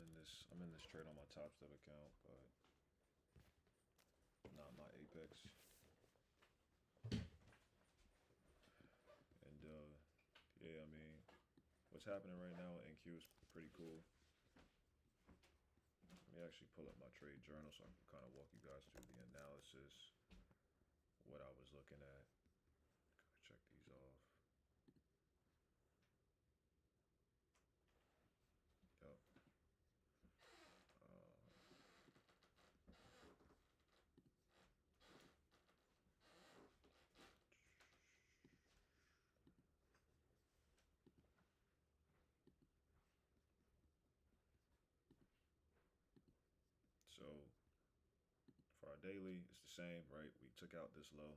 I'm in this trade on my Top Step account, but not my Apex. And yeah, I mean, what's happening right now in NQ is pretty cool. Let me actually pull up my trade journal so I can kind of walk you guys through the analysis, what I was looking at. Gotta check these off. Yep. So for our daily, it's the same, right? We took out this low,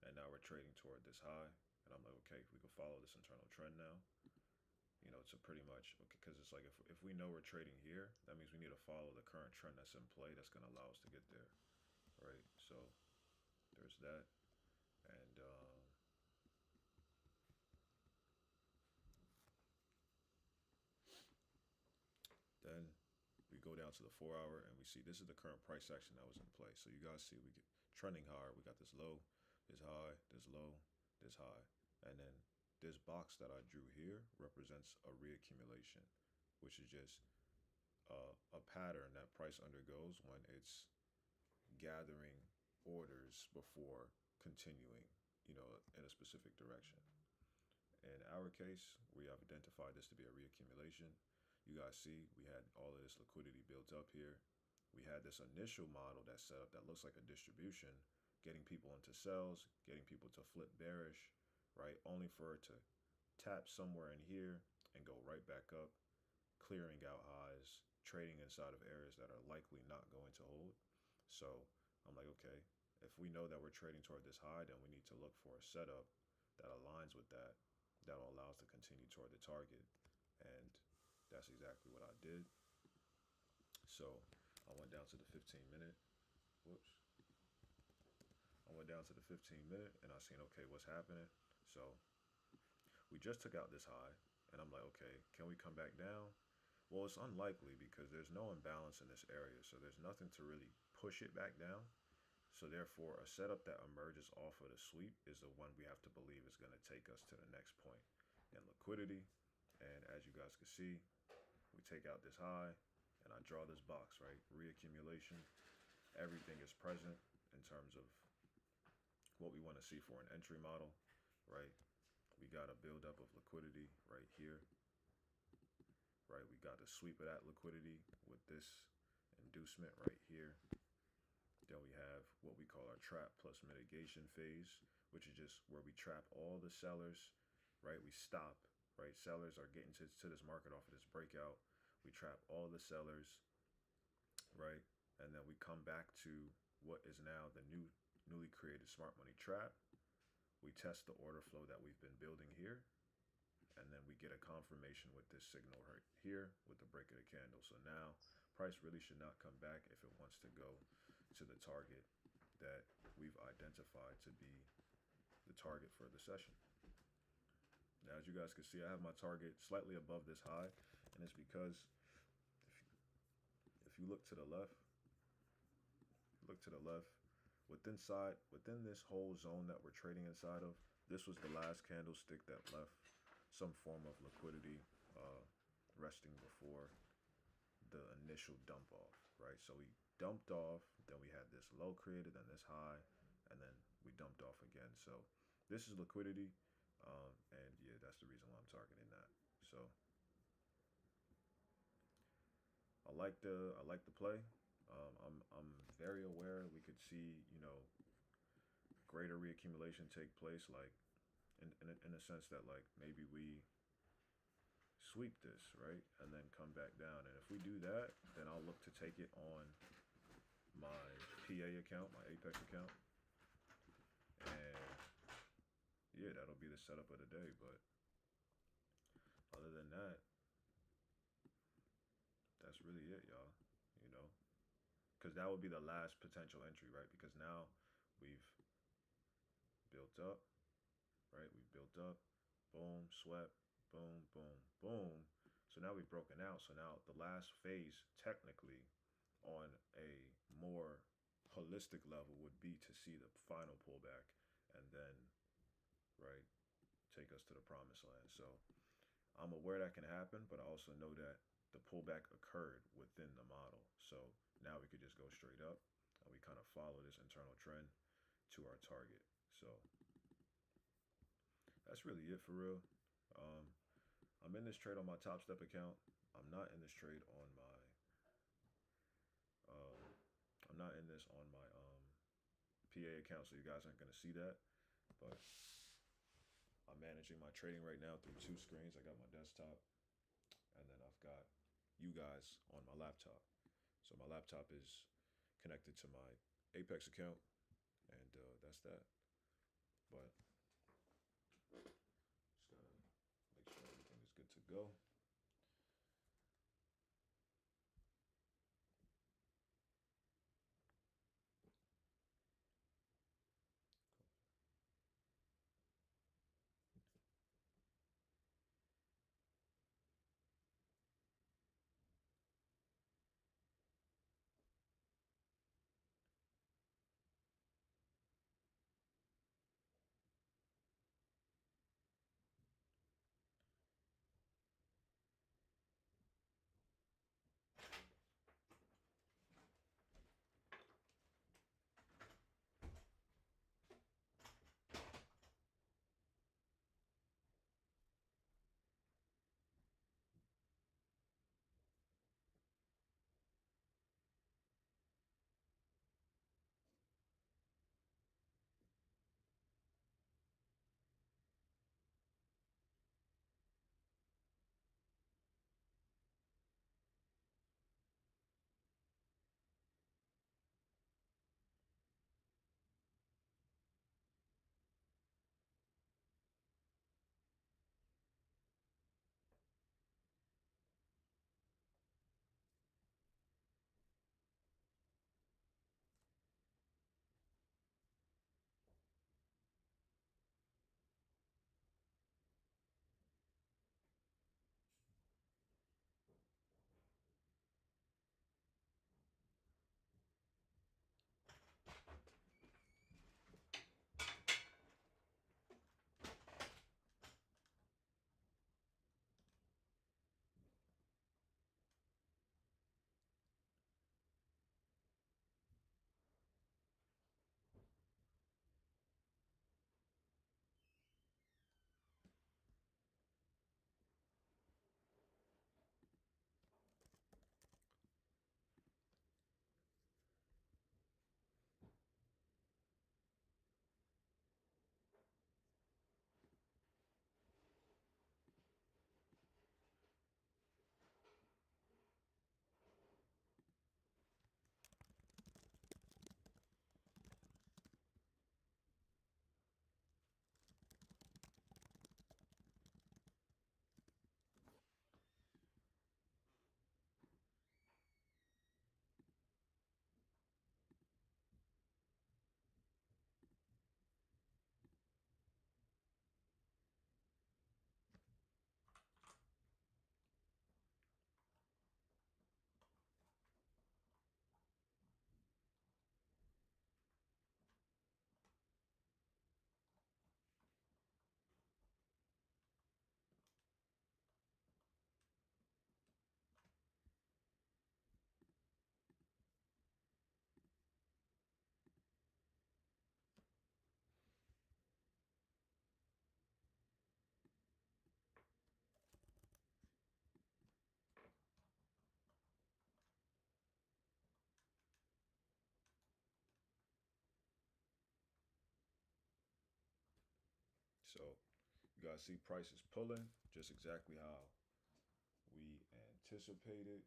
and now we're trading toward this high. And I'm like, okay, we can follow this internal trend now. You know, to pretty much, because it's like if we know we're trading here, that means we need to follow the current trend that's in play that's going to allow us to get there, right? So there's that. And then we go down to the 4 hour and we see this is the current price action that was in play. So you guys see we get trending higher. We got this low, this high, this low, this high. And then this box that I drew here represents a reaccumulation, which is just a pattern that price undergoes when it's gathering orders before continuing, you know, in a specific direction. In our case, we have identified this to be a reaccumulation. You guys see we had all of this liquidity built up here. We had this initial model that's set up that looks like a distribution, getting people into sells, getting people to flip bearish, right? Only for it to tap somewhere in here and go right back up, clearing out highs, trading inside of areas that are likely not going to hold. So I'm like, okay, if we know that we're trading toward this high, then we need to look for a setup that aligns with that, that'll allow us to continue toward the target. And that's exactly what I did. So I went down to the 15-minute. Whoops. I went down to the 15-minute and I seen, okay, what's happening? So we just took out this high and I'm like, okay, can we come back down? Well, it's unlikely because there's no imbalance in this area. So there's nothing to really push it back down. So therefore, a setup that emerges off of the sweep is the one we have to believe is going to take us to the next point in liquidity. And as you guys can see, we take out this high and I draw this box, right? Reaccumulation. Everything is present in terms of what we want to see for an entry model, right? We got a buildup of liquidity right here, right? We got a sweep of that liquidity with this inducement right here. Then we have what we call our trap plus mitigation phase, which is just where we trap all the sellers, right? We stop, right? Sellers are getting to this market off of this breakout. We trap all the sellers, right? And then we come back to what is now the newly created smart money trap. We test the order flow that we've been building here. And then we get a confirmation with this signal right here with the break of the candle. So now price really should not come back if it wants to go to the target that we've identified to be the target for the session. Now, as you guys can see, I have my target slightly above this high, and it's because if you look to the left, within this whole zone that we're trading inside of, this was the last candlestick that left some form of liquidity resting before the initial dump off, right? So we dumped off, then we had this low created, then this high, and then we dumped off again. So this is liquidity, and yeah, that's the reason why I'm targeting that. So I like the play. I'm very aware we could see, you know, greater reaccumulation take place, like in a sense that like maybe we sweep this, right, and then come back down. And if we do that, then I'll look to take it on my PA account, my Apex account. And yeah, that'll be the setup of the day. But other than that, that's really it, y'all. You know, because that would be the last potential entry, right? Because now we've built up, right? We've built up, boom, swept, boom, boom, boom. So So now we've broken out. So now the last phase, technically, on a more holistic level, would be to see the final pullback and then, right, take us to the promised land. So I'm aware that can happen, but I also know that the pullback occurred within the model. So now we could just go straight up and we kind of follow this internal trend to our target. So that's really it for real. Um, I'm in this trade on my Top Step account. I'm not in this trade on my. Uh, I'm not in this on my PA account, so you guys aren't gonna see that. But I'm managing my trading right now through two screens. I got my desktop, and then I've got you guys on my laptop. So my laptop is connected to my Apex account, and that's that. But just gotta make sure everything is good to go. So you guys see prices pulling just exactly how we anticipated,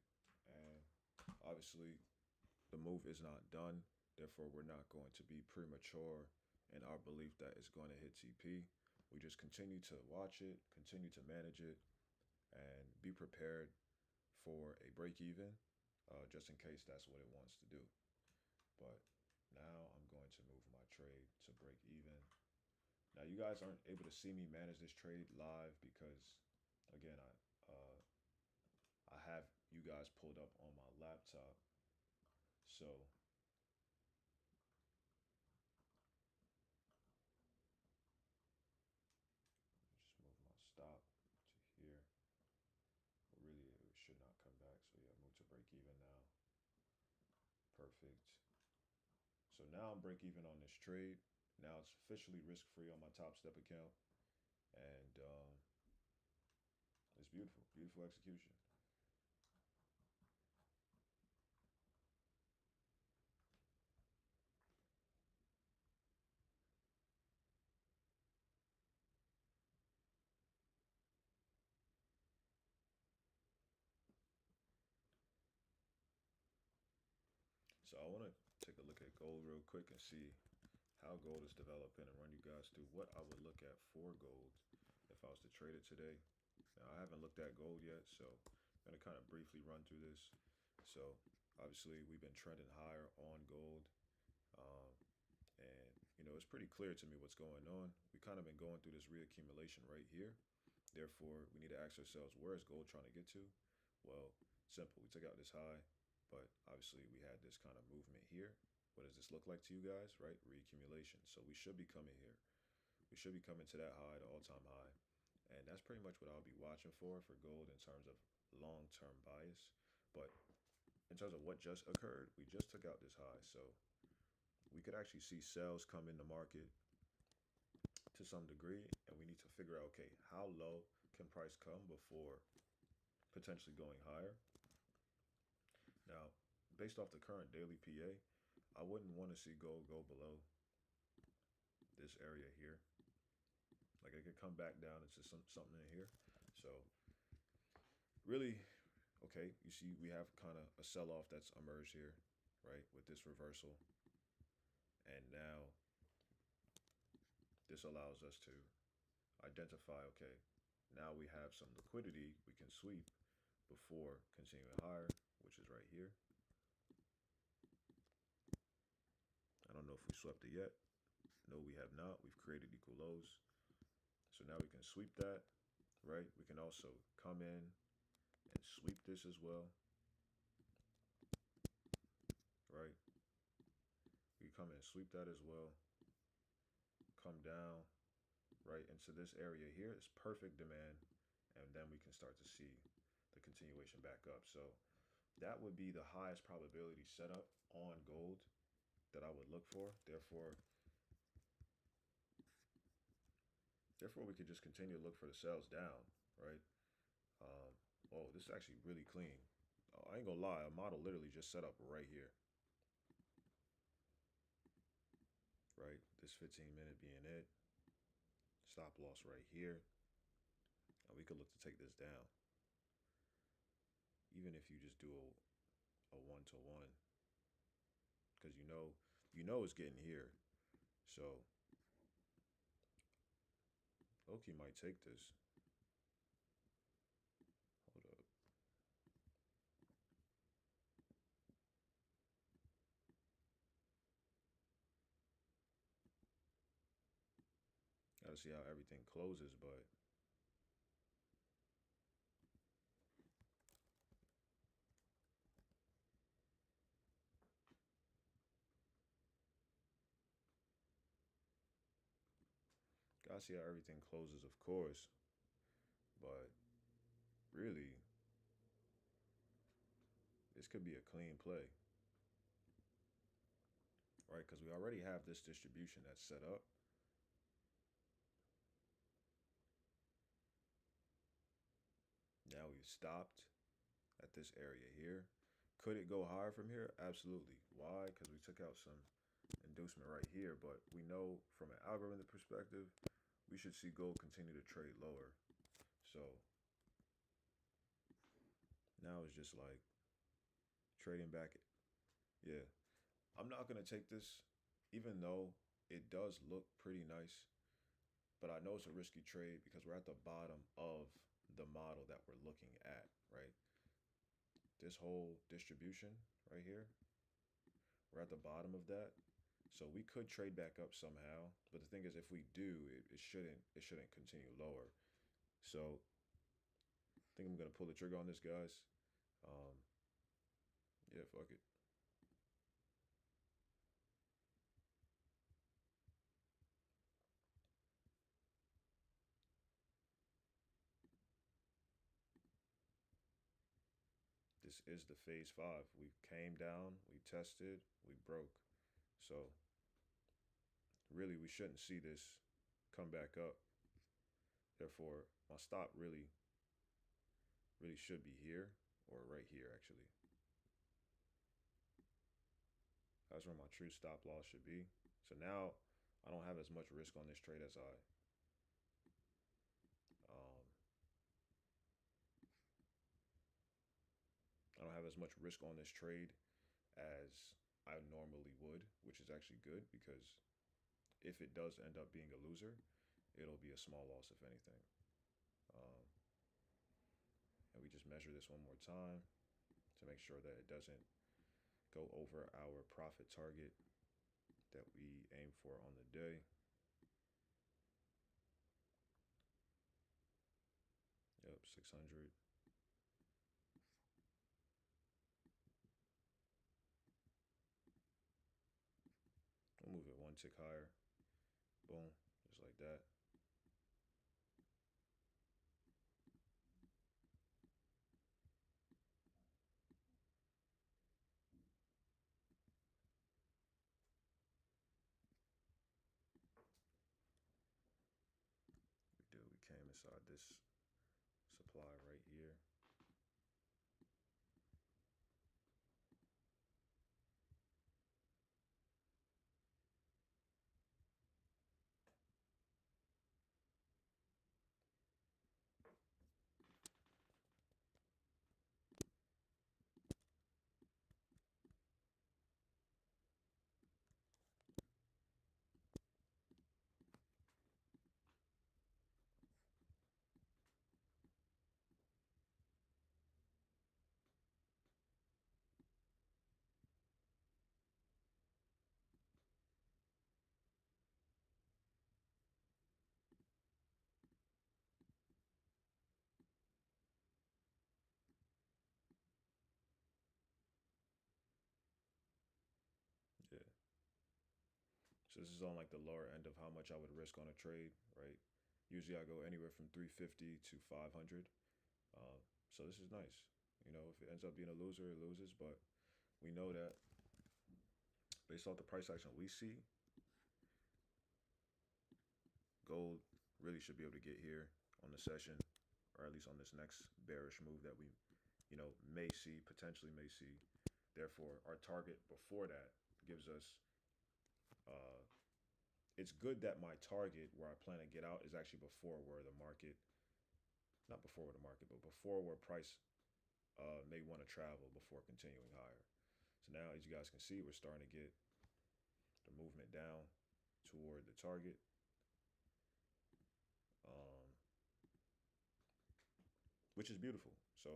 and obviously the move is not done. Therefore, we're not going to be premature in our belief that it's going to hit TP. We just continue to watch it, continue to manage it, and be prepared for a break even, just in case that's what it wants to do. But now I'm going to move my trade to break even. Now you guys aren't able to see me manage this trade live because, again, I have you guys pulled up on my laptop. So just move my stop to here. Really, it should not come back. So yeah, move to break even now. Perfect. So now I'm break even on this trade. Now it's officially risk free on my Top Step account, and it's beautiful, beautiful execution. So I want to take a look at gold real quick and see how gold is developing and run you guys through what I would look at for gold if I was to trade it today. Now I haven't looked at gold yet, so I'm gonna kind of briefly run through this. So obviously we've been trending higher on gold, um, and it's pretty clear to me what's going on. We kind of been going through this reaccumulation right here. Therefore, we need to ask ourselves, where is gold trying to get to? Well, simple. We took out this high, but obviously we had this kind of movement here. What does this look like to you guys, right? Reaccumulation. So we should be coming here. We should be coming to that high, the all-time high. And that's pretty much what I'll be watching for gold in terms of long-term bias. But in terms of what just occurred, we just took out this high. So we could actually see sales come in the market to some degree, and we need to figure out, okay, how low can price come before potentially going higher? Now, based off the current daily PA, I wouldn't want to see gold go below this area here. Like it could come back down into something in here. So really, okay, you see we have kind of a sell-off that's emerged here, right, with this reversal. And now this allows us to identify, okay, now we have some liquidity we can sweep before continuing higher, which is right here. I don't know if we swept it yet. No, we have not. We've created equal lows. So now we can sweep that, right? We can also come in and sweep this as well, right? We come in and sweep that as well. Come down, right, into this area here. It's perfect demand. And then we can start to see the continuation back up. So that would be the highest probability setup on gold that I would look for. Therefore, we could just continue to look for the sales down, right? Oh, this is actually really clean. Oh, I ain't gonna lie, a model literally just set up right here, right? This 15-minute being it. Stop loss right here. And we could look to take this down. Even if you just do a one-to-one, because you know it's getting here. So Oki might take this. Hold up. Gotta see how everything closes, but gotta see how everything closes, of course. But really, this could be a clean play, right? Because we already have this distribution that's set up. Now we've stopped at this area here. Could it go higher from here? Absolutely. Why? Because we took out some inducement right here, but we know from an algorithm perspective, we should see gold continue to trade lower. So now it's just like trading back. Yeah, I'm not going to take this, even though it does look pretty nice, but I know it's a risky trade because we're at the bottom of the model that we're looking at, right? This whole distribution right here, we're at the bottom of that. So we could trade back up somehow, but the thing is, if we do, it shouldn't continue lower. So I think I'm gonna pull the trigger on this, guys. Um, yeah, fuck it. This is the phase five. We came down, we tested, we broke. So really, we shouldn't see this come back up. Therefore, my stop really should be here or right here actually. That's where my true stop loss should be. So now I don't have as much risk on this trade as um, I don't have as much risk on this trade as I normally would, which is actually good because if it does end up being a loser, it'll be a small loss if anything. Um, and we just measure this one more time to make sure that it doesn't go over our profit target that we aim for on the day. Yep, 600. We'll move it one tick higher. Boom, just like that. We do. We came inside this supply right here. Yeah. So this is on like the lower end of how much I would risk on a trade, right? Usually I go anywhere from 350 to 500. Uh, so this is nice. If it ends up being a loser, it loses. But we know that based off the price action we see, gold really should be able to get here on the session, or at least on this next bearish move that we, may see, potentially may see. Therefore, our target before that gives us. It's good that my target where I plan to get out is actually before where the market, not before where the market, but before where price may want to travel before continuing higher. So now, as you guys can see, we're starting to get the movement down toward the target. Um, which is beautiful. So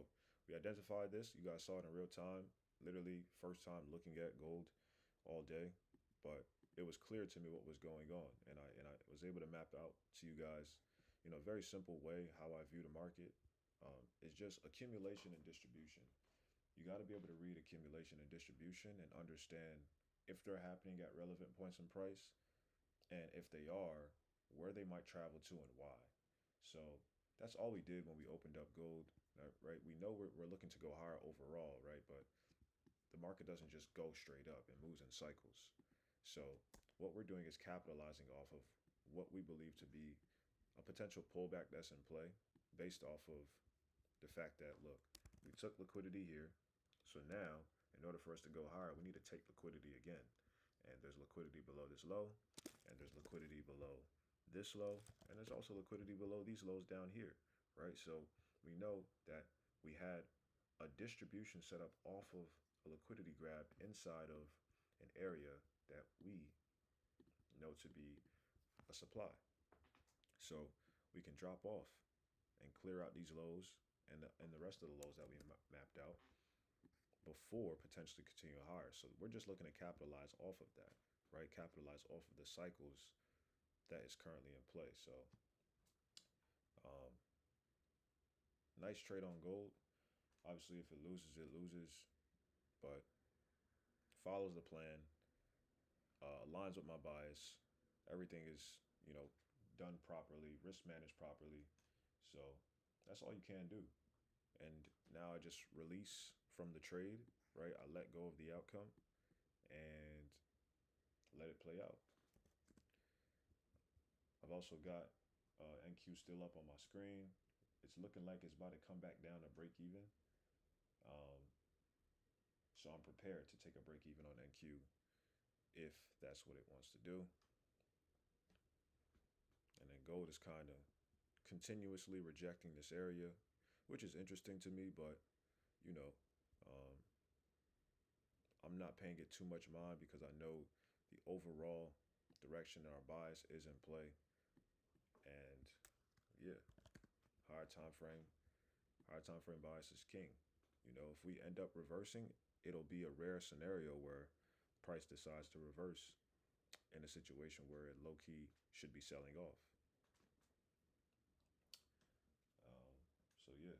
we identified this. You guys saw it in real time. Literally, first time looking at gold all day, but it was clear to me what was going on, and I was able to map out to you guys, a very simple way how I view the market. It's just accumulation and distribution. You got to be able to read accumulation and distribution and understand if they're happening at relevant points in price, and if they are, where they might travel to and why. So that's all we did when we opened up gold, right? We know we're looking to go higher overall, right? But the market doesn't just go straight up, it moves in cycles. So what we're doing is capitalizing off of what we believe to be a potential pullback that's in play based off of the fact that, look, we took liquidity here. So now, in order for us to go higher, we need to take liquidity again. And there's liquidity below this low, and there's liquidity below this low, and there's also liquidity below these lows down here, right? So we know that we had a distribution set up off of a liquidity grab inside of an area that we know to be a supply. So we can drop off and clear out these lows and the rest of the lows that we mapped out before potentially continue higher. So we're just looking to capitalize off of that, right? Capitalize off of the cycles that is currently in play. So um, nice trade on gold. Obviously, if it loses, it loses, but follows the plan, aligns with my bias. Everything is, done properly, risk managed properly. So that's all you can do. And now I just release from the trade, right? I let go of the outcome and let it play out. I've also got NQ still up on my screen. It's looking like it's about to come back down to break even. Um, so I'm prepared to take a break even on NQ if that's what it wants to do. And then gold is kind of continuously rejecting this area, which is interesting to me, but you know, um, I'm not paying it too much mind because I know the overall direction that our bias is in play. And yeah, higher time frame, higher time frame bias is king. If we end up reversing, it'll be a rare scenario where price decides to reverse in a situation where it low key should be selling off. So yeah.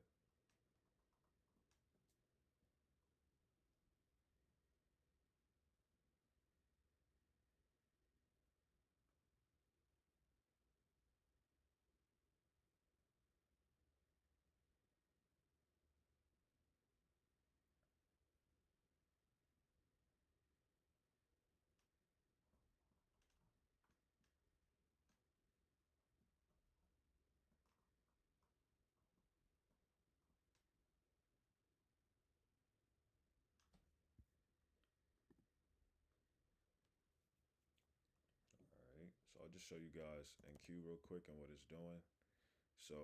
All right. So I'll just show you guys NQ real quick and what it's doing. So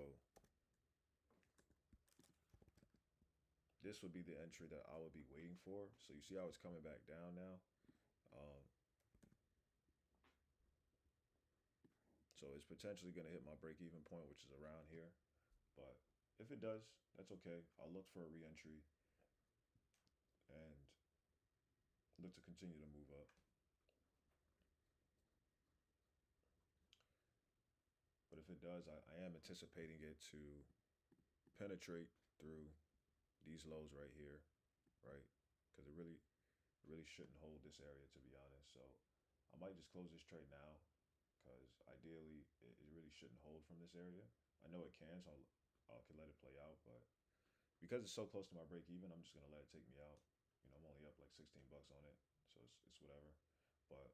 this would be the entry that I would be waiting for. So you see how it's coming back down now. Um, so it's potentially going to hit my break even point, which is around here. But if it does, that's okay. I'll look for a reentry and look to continue to move up. But if it does, I am anticipating it to penetrate through these lows right here, right? Because it really shouldn't hold this area, to be honest. So I might just close this trade now because ideally it really shouldn't hold from this area. I know it can, so I can let it play out, but because it's so close to my break even, I'm just gonna let it take me out. I'm only up like 16 bucks on it, so it's whatever. But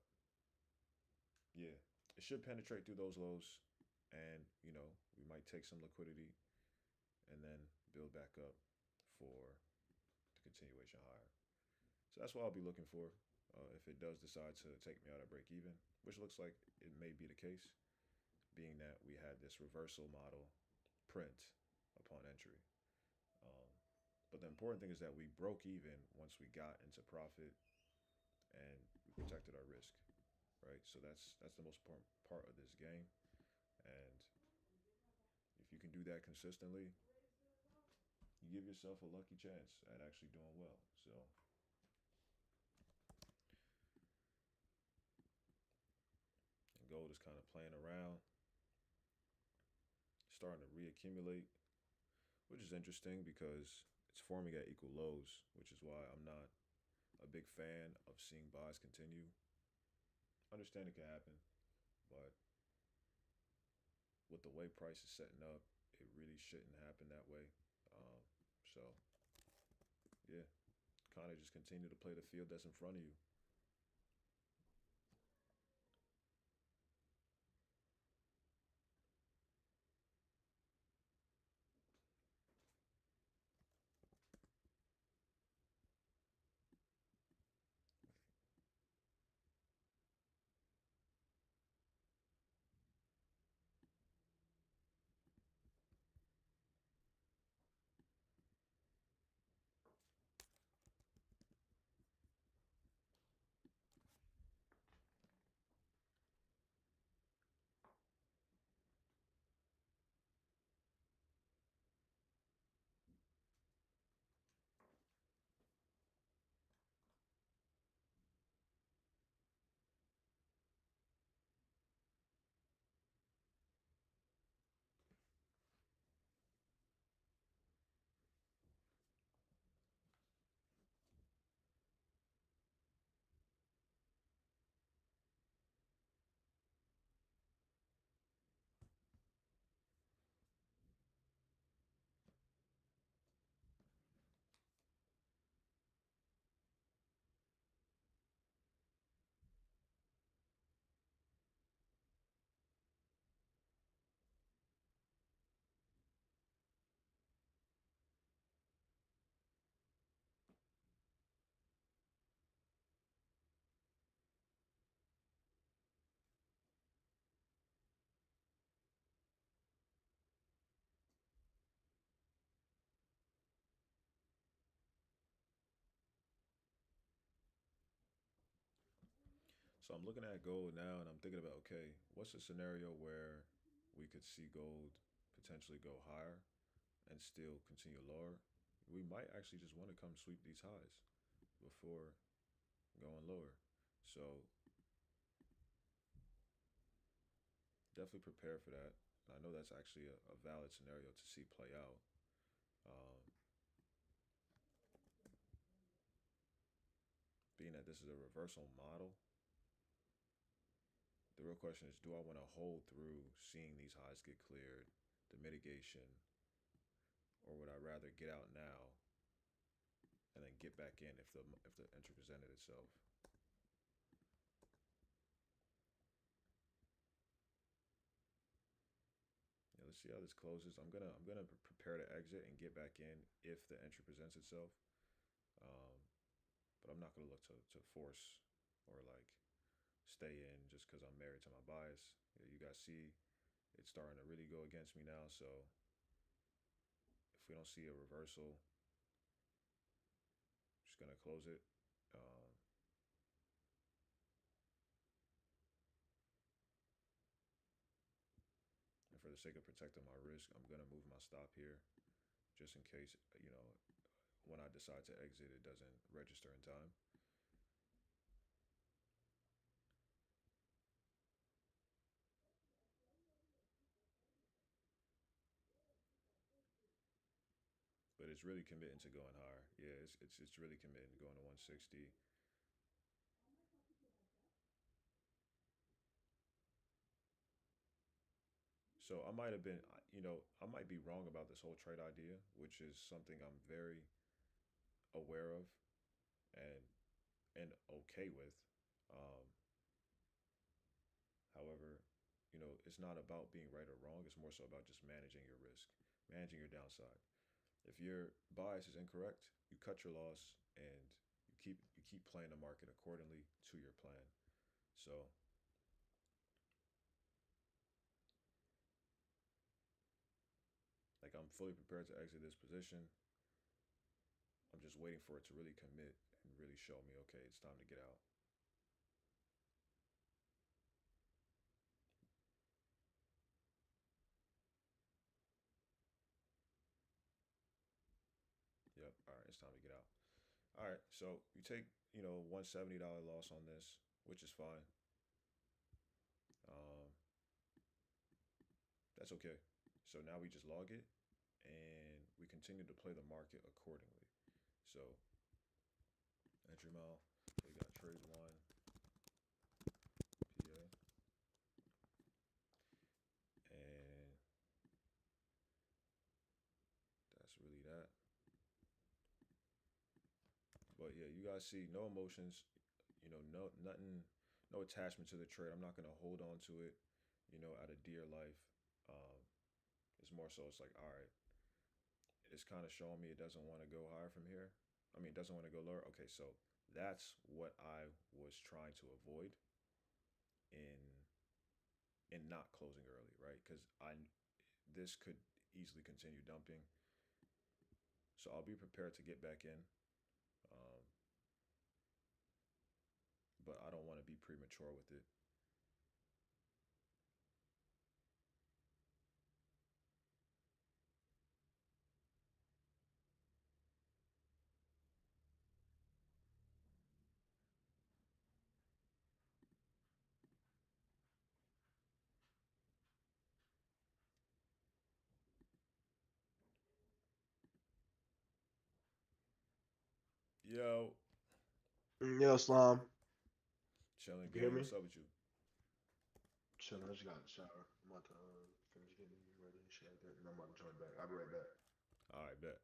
yeah, it should penetrate through those lows, and we might take some liquidity and then build back up for the continuation higher. So that's what I'll be looking for if it does decide to take me out at break even, which looks like it may be the case, being that we had this reversal model print upon entry. Um, but the important thing is that we broke even once we got into profit and we protected our risk, right? So that's the most important part of this game. And if you can do that consistently, you give yourself a lucky chance at actually doing well. So and gold is kind of playing around, starting to reaccumulate, which is interesting because it's forming at equal lows, which is why I'm not a big fan of seeing buys continue. Understand it can happen, but with the way price is setting up, it really shouldn't happen that way. So yeah, kind of just continue to play the field that's in front of you. So I'm looking at gold now and I'm thinking about, okay, what's a scenario where we could see gold potentially go higher and still continue lower? We might actually just want to come sweep these highs before going lower. So definitely prepare for that. And I know that's actually a valid scenario to see play out. Um, Being that this is a reversal model, the real question is, do I want to hold through seeing these highs get cleared, the mitigation, or would I rather get out now and then get back in if the entry presented itself? Yeah, let's see how this closes. I'm gonna prepare to exit and get back in if the entry presents itself. Um, but I'm not gonna look to force or like stay in just because I'm married to my bias. Yeah, you guys see it's starting to really go against me now. So if we don't see a reversal, I'm just gonna close it. Um, and for the sake of protecting my risk, I'm gonna move my stop here just in case when I decide to exit, it doesn't register in time. But it's really committing to going higher. Yeah, it's really committing to going to 160. So I might have been, I might be wrong about this whole trade idea, which is something I'm very aware of and and okay with. Um, However, it's not about being right or wrong. It's more so about just managing your risk, managing your downside. If your bias is incorrect, you cut your loss and you keep playing the market accordingly to your plan. So, like, I'm fully prepared to exit this position. I'm just waiting for it to really commit and really show me, okay, it's time to get out. Yep. All right, it's time to get out. All right. So you take, $170 loss on this, which is fine. Um, that's okay. So now we just log it and we continue to play the market accordingly. So entry mile, we got trade one, PA, and that's really that. But yeah, you guys see no emotions, no nothing, no attachment to the trade. I'm not gonna hold on to it, out of dear life. Um, it's more so it's like, all right, it's kind of showing me it doesn't want to go higher from here. I mean, it doesn't want to go lower. Okay, so that's what I was trying to avoid in not closing early, right? Because I this could easily continue dumping, so I'll be prepared to get back in, um, but I don't want to be premature with it. Yo, Yo, Slum, chilling you can hear gang. me? What's up with you? Chilling. I just got in the shower. I'm about to finish getting ready and shit like that, and I'm about to join back. I'll be right back. All right, bet.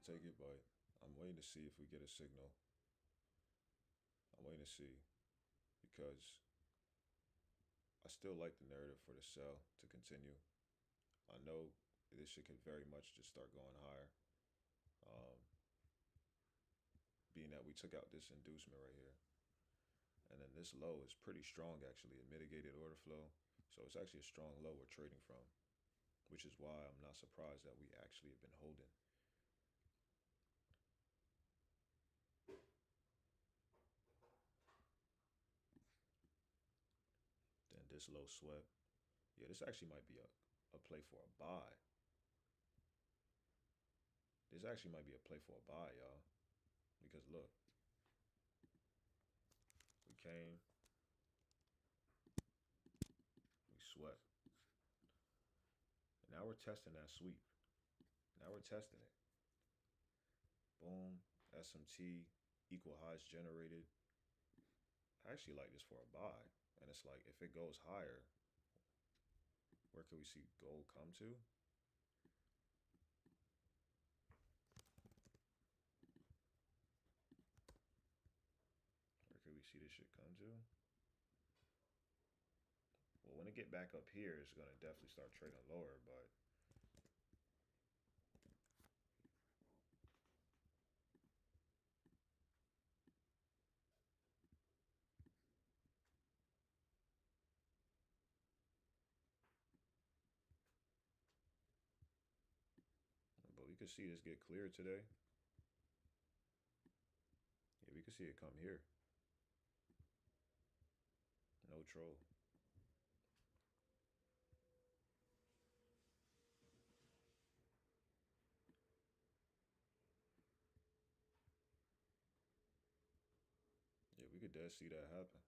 take it, but I'm waiting to see if we get a signal. I'm waiting to see because I still like the narrative for the sell to continue. I know this shit could very much just start going higher. Um, Being that we took out this inducement right here, and then this low is pretty strong actually. It mitigated order flow, so it's actually a strong low we're trading from, which is why I'm not surprised that we actually have been holding. Then this low swept. Yeah, this actually might be a play for a buy. This actually might be a play for a buy, y'all. Because look, we came, we swept. And now we're testing that sweep. Now we're testing it. Boom, SMT, equal highs generated. I actually like this for a buy. And it's like, if it goes higher, where could we see gold come to? Where could we see this shit come to? Well, when it get back up here, it's gonna definitely start trading lower, but we could see this get clear today. Yeah, we could see it come here. No troll. Yeah, we could dead see that happen.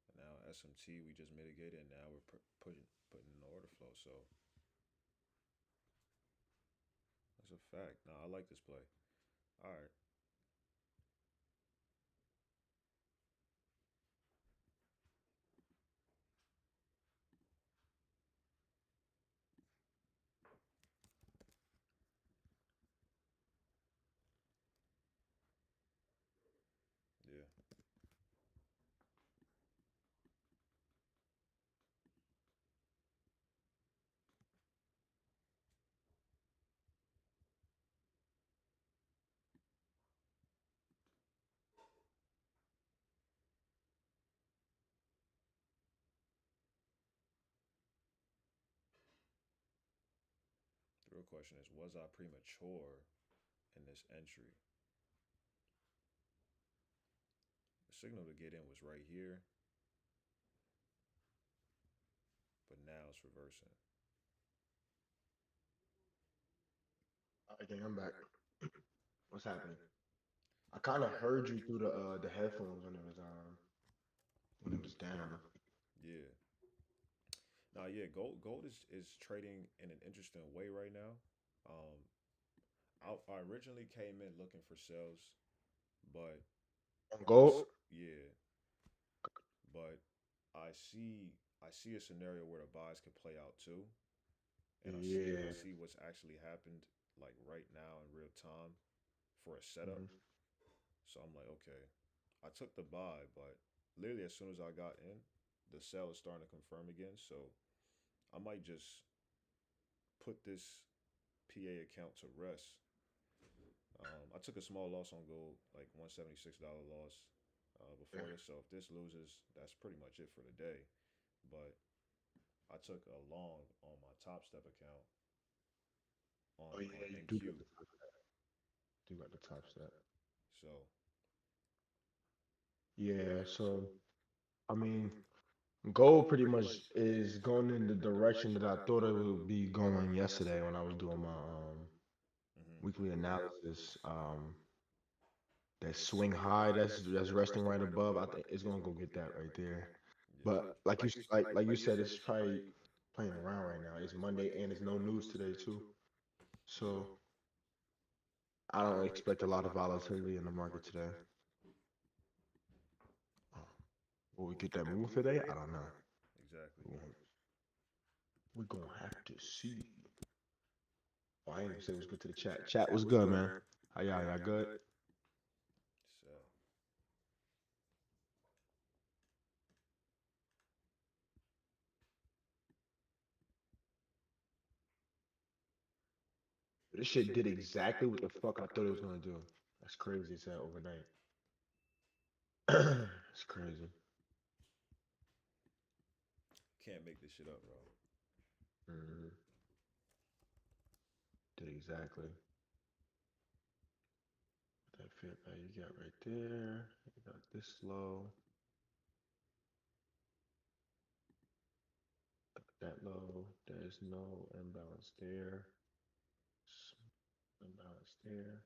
And now SMT we just mitigated, and now we're putting in the order flow. So that's a fact. Nah, I like this play. All right. Yeah. The real question is, was I premature in this entry? The signal to get in was right here, but now it's reversing. I think I'm back. What's happening? I kind of heard you through the headphones when it was down. Yeah. Nah, yeah. Gold is trading in an interesting way right now. Um, I originally came in looking for sales, but On gold? yeah, but I see a scenario where the buys could play out too, and I Yeah. see what's actually happened like right now in real time for a setup. Mhm. So I'm like, okay, I took the buy, but literally as soon as I got in, the sell is starting to confirm again. So I might just put this PA account to rest. I took a small loss on gold, like $176 loss Yeah. before this. So if this loses, that's pretty much it for the day. But I took a long on my Top Step account Oh yeah, on you do got NQ. the top set. So Yeah, so I mean, gold pretty much is going in the direction that I thought it would be going yesterday when I was doing my hmm weekly analysis. That swing high that's resting right above, I think it's gonna go get that right there. yeah, But like you said, it's probably playing around right now. It's Monday and it's no news today too. yeah, So I don't expect a lot of volatility in the market today. Uh, Will we get that move today? I don't know. exactly. We're gonna have to see. Oh, I ain't even say what's good to the chat. Chat was good, man. How y'all? Y'all good? So This shit did exactly what the fuck I thought it was gonna do. That's crazy. It's that overnight. It's crazy. can't make this shit up, bro. Hmm. Did exactly. That fit value you got right there. You got this low, that low. There's no imbalance there. Imbalance there.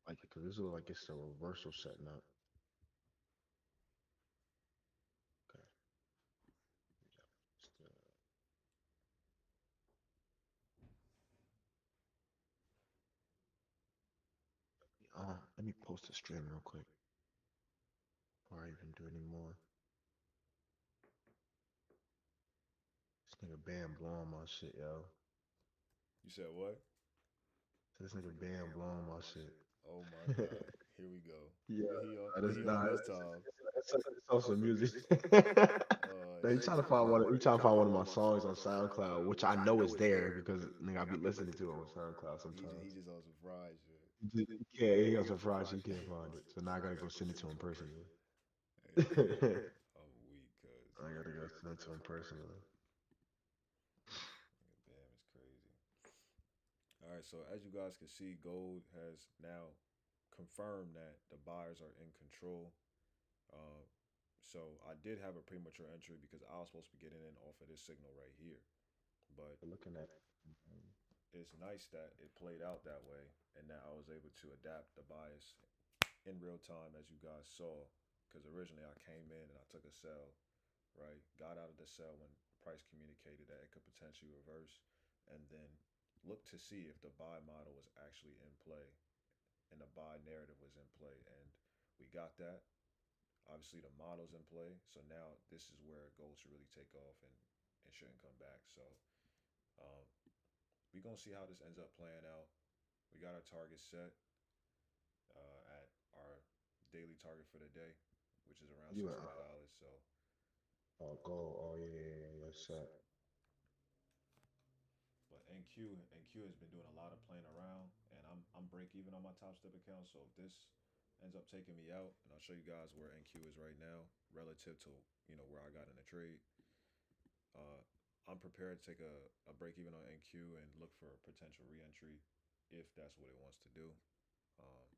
Like it, cause this looks like it's a reversal setting up. Okay. Let me post a stream real quick before I even do any more. This nigga Bam blowing my shit, yo. You said what? So this nigga Bam blowing my shit. Oh my god. Here we go. Yeah, What that's he on not. this time? It's also music. Oh Now, he trying to shit. find one. He trying to find one of my songs on SoundCloud, which I know is there because nigga I be listening to it on SoundCloud He sometimes. just on some fried shit. He can't. He got some fries. He can't find it, so now I gotta go send it to him personally. Hey, I I'm weak, cuz. gotta go send it to him personally. Damn, it's crazy. All right, so as you guys can see, gold has now confirmed that the buyers are in control. Uh, so I did have a premature entry because I was supposed to be getting in off of this signal right here. But Looking at. it's nice that it played out that way and that I was able to adapt the bias in real time as you guys saw. Because originally I came in and I took a sell, right? Got out of the sell when price communicated that it could potentially reverse, and then looked to see if the buy model was actually in play and the buy narrative was in play. And we got that. Obviously, the model's in play. So now this is where gold should really take off and shouldn't come back. So um, we're going to see how this ends up playing out. We got our target set at our daily target for the day, which is around You $64. So oh go. Oh yeah, yeah, yeah. Yes, sir. but NQ has been doing a lot of playing around, and I'm break even on my top step account. So if this ends up taking me out, and I'll show you guys where NQ is right now relative to where I got in the trade. Uh, I'm prepared to take a break even on NQ and look for a potential reentry if that's what it wants to do. Um,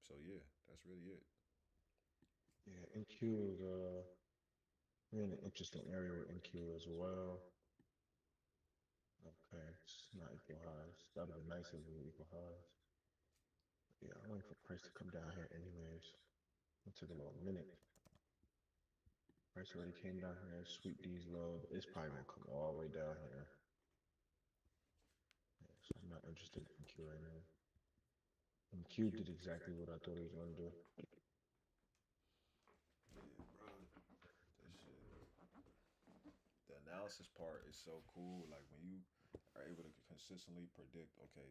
so yeah, that's really it. Yeah, NQ is we're in an interesting area with NQ as well. Okay, it's not equal highs. That'd have been nice if we were equal highs. Yeah, I'm waiting for price to come down here anyways. It took a little minute. Price already came down here, sweep these low, but it's probably gonna come all the way down here. Yeah, so I'm not interested in Q right now. And Q did exactly what I thought he was gonna do. Yeah, bro. That shit. The analysis part is so cool. Like when you are able to consistently predict, okay,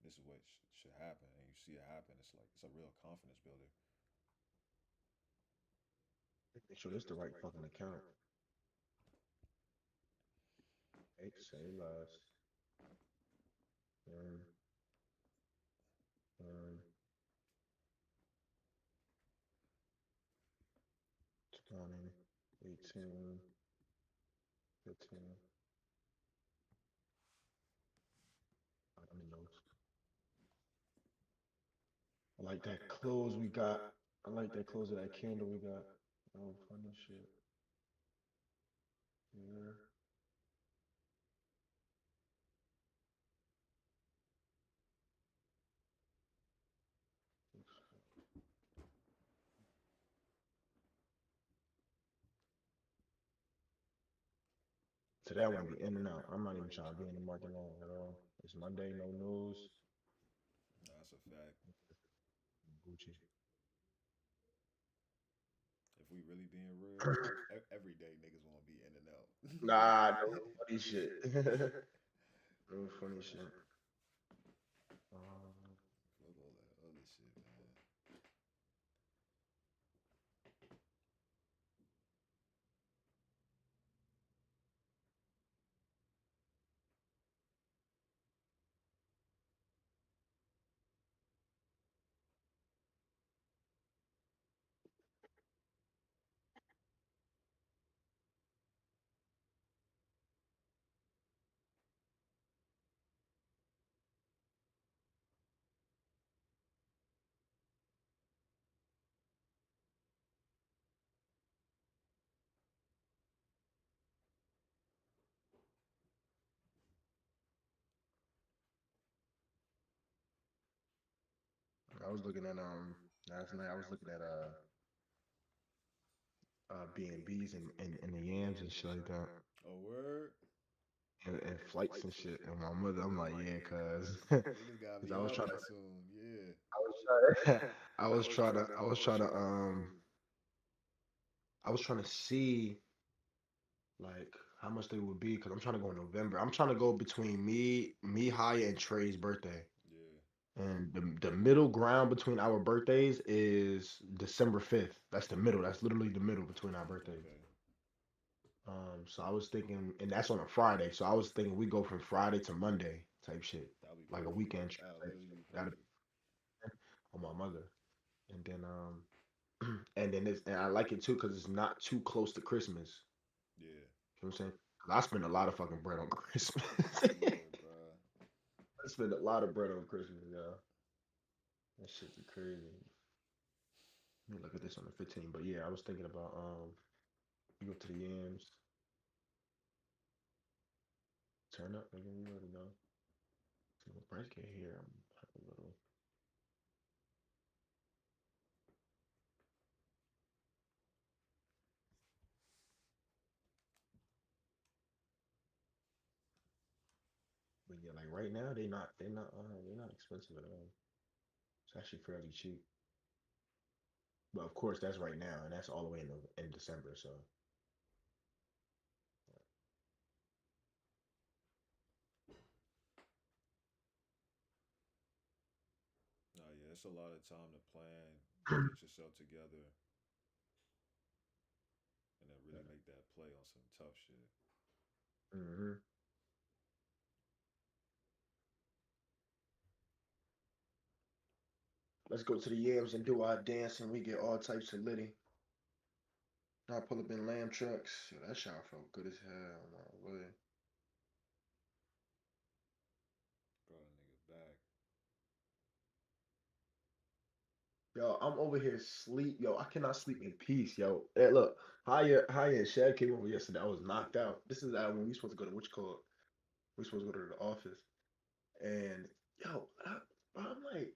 this is what should happen, and you see it happen. It's like it's a real confidence builder. Make sure this the right fucking account. Hey, say less. Um, um, 20, 18, 15. I'm in those. I like that close we got. I like that close of that candle we got. Oh, funny shit. Yeah. Today I want to be in and out. I'm not even trying to be in the market long at all. It's Monday, no news. That's a fact. Gucci. we really being real, every day niggas want to be in and out. Nah, no funny shit. No funny shit. Um, Fuck all that other shit, man. I was looking at last night. I was looking at B&Bs and the yams and shit like that, Oh word. and flights and shit. And my mother, I'm like, yeah, cause, Niggas gotta cause be out there soon. Yeah. I was trying to, I was trying to see like how much they would be, cause I'm trying to go in November. I'm trying to go between me, Haya, and Trey's birthday. Yeah. And the middle ground between our birthdays is December 5th. That's the middle. That's literally the middle between our birthdays. Okay. So I was thinking, and that's on a Friday. So I was thinking we go from Friday to Monday type shit, That'll be like a perfect. weekend trip That'll type literally shit. be That'd perfect. be on my mother. And then and then it's and I like it too because it's not too close to Christmas. Yeah. You know what I'm saying? 'Cause I spend a lot of fucking bread on Christmas. Yeah, bro. I spend a lot of bread on Christmas, y'all. That shit be crazy. Let me look at this on the 15th. But yeah, I was thinking about you go to the yams, turn up, nigga. You already know. See when price get here, I'm a little. But yeah, like right now they're not expensive at all. It's actually fairly cheap. But of course that's right now, and that's all the way in December. So Oh yeah, it's a lot of time to plan, get yourself together, and then really make that play on some tough shit. hmm let's go to the yams and do our dance, and we get all types of litty. I pull up in lamb trucks. Yo, that shower felt good as hell. My way. Brought a nigga back. Yo, I'm over here sleep. Yo, I cannot sleep in peace. Yo, hey, look, Haya and Shad came over yesterday. I was knocked out. This is when we supposed to go to which call? We supposed to go to the office. And yo, I'm like,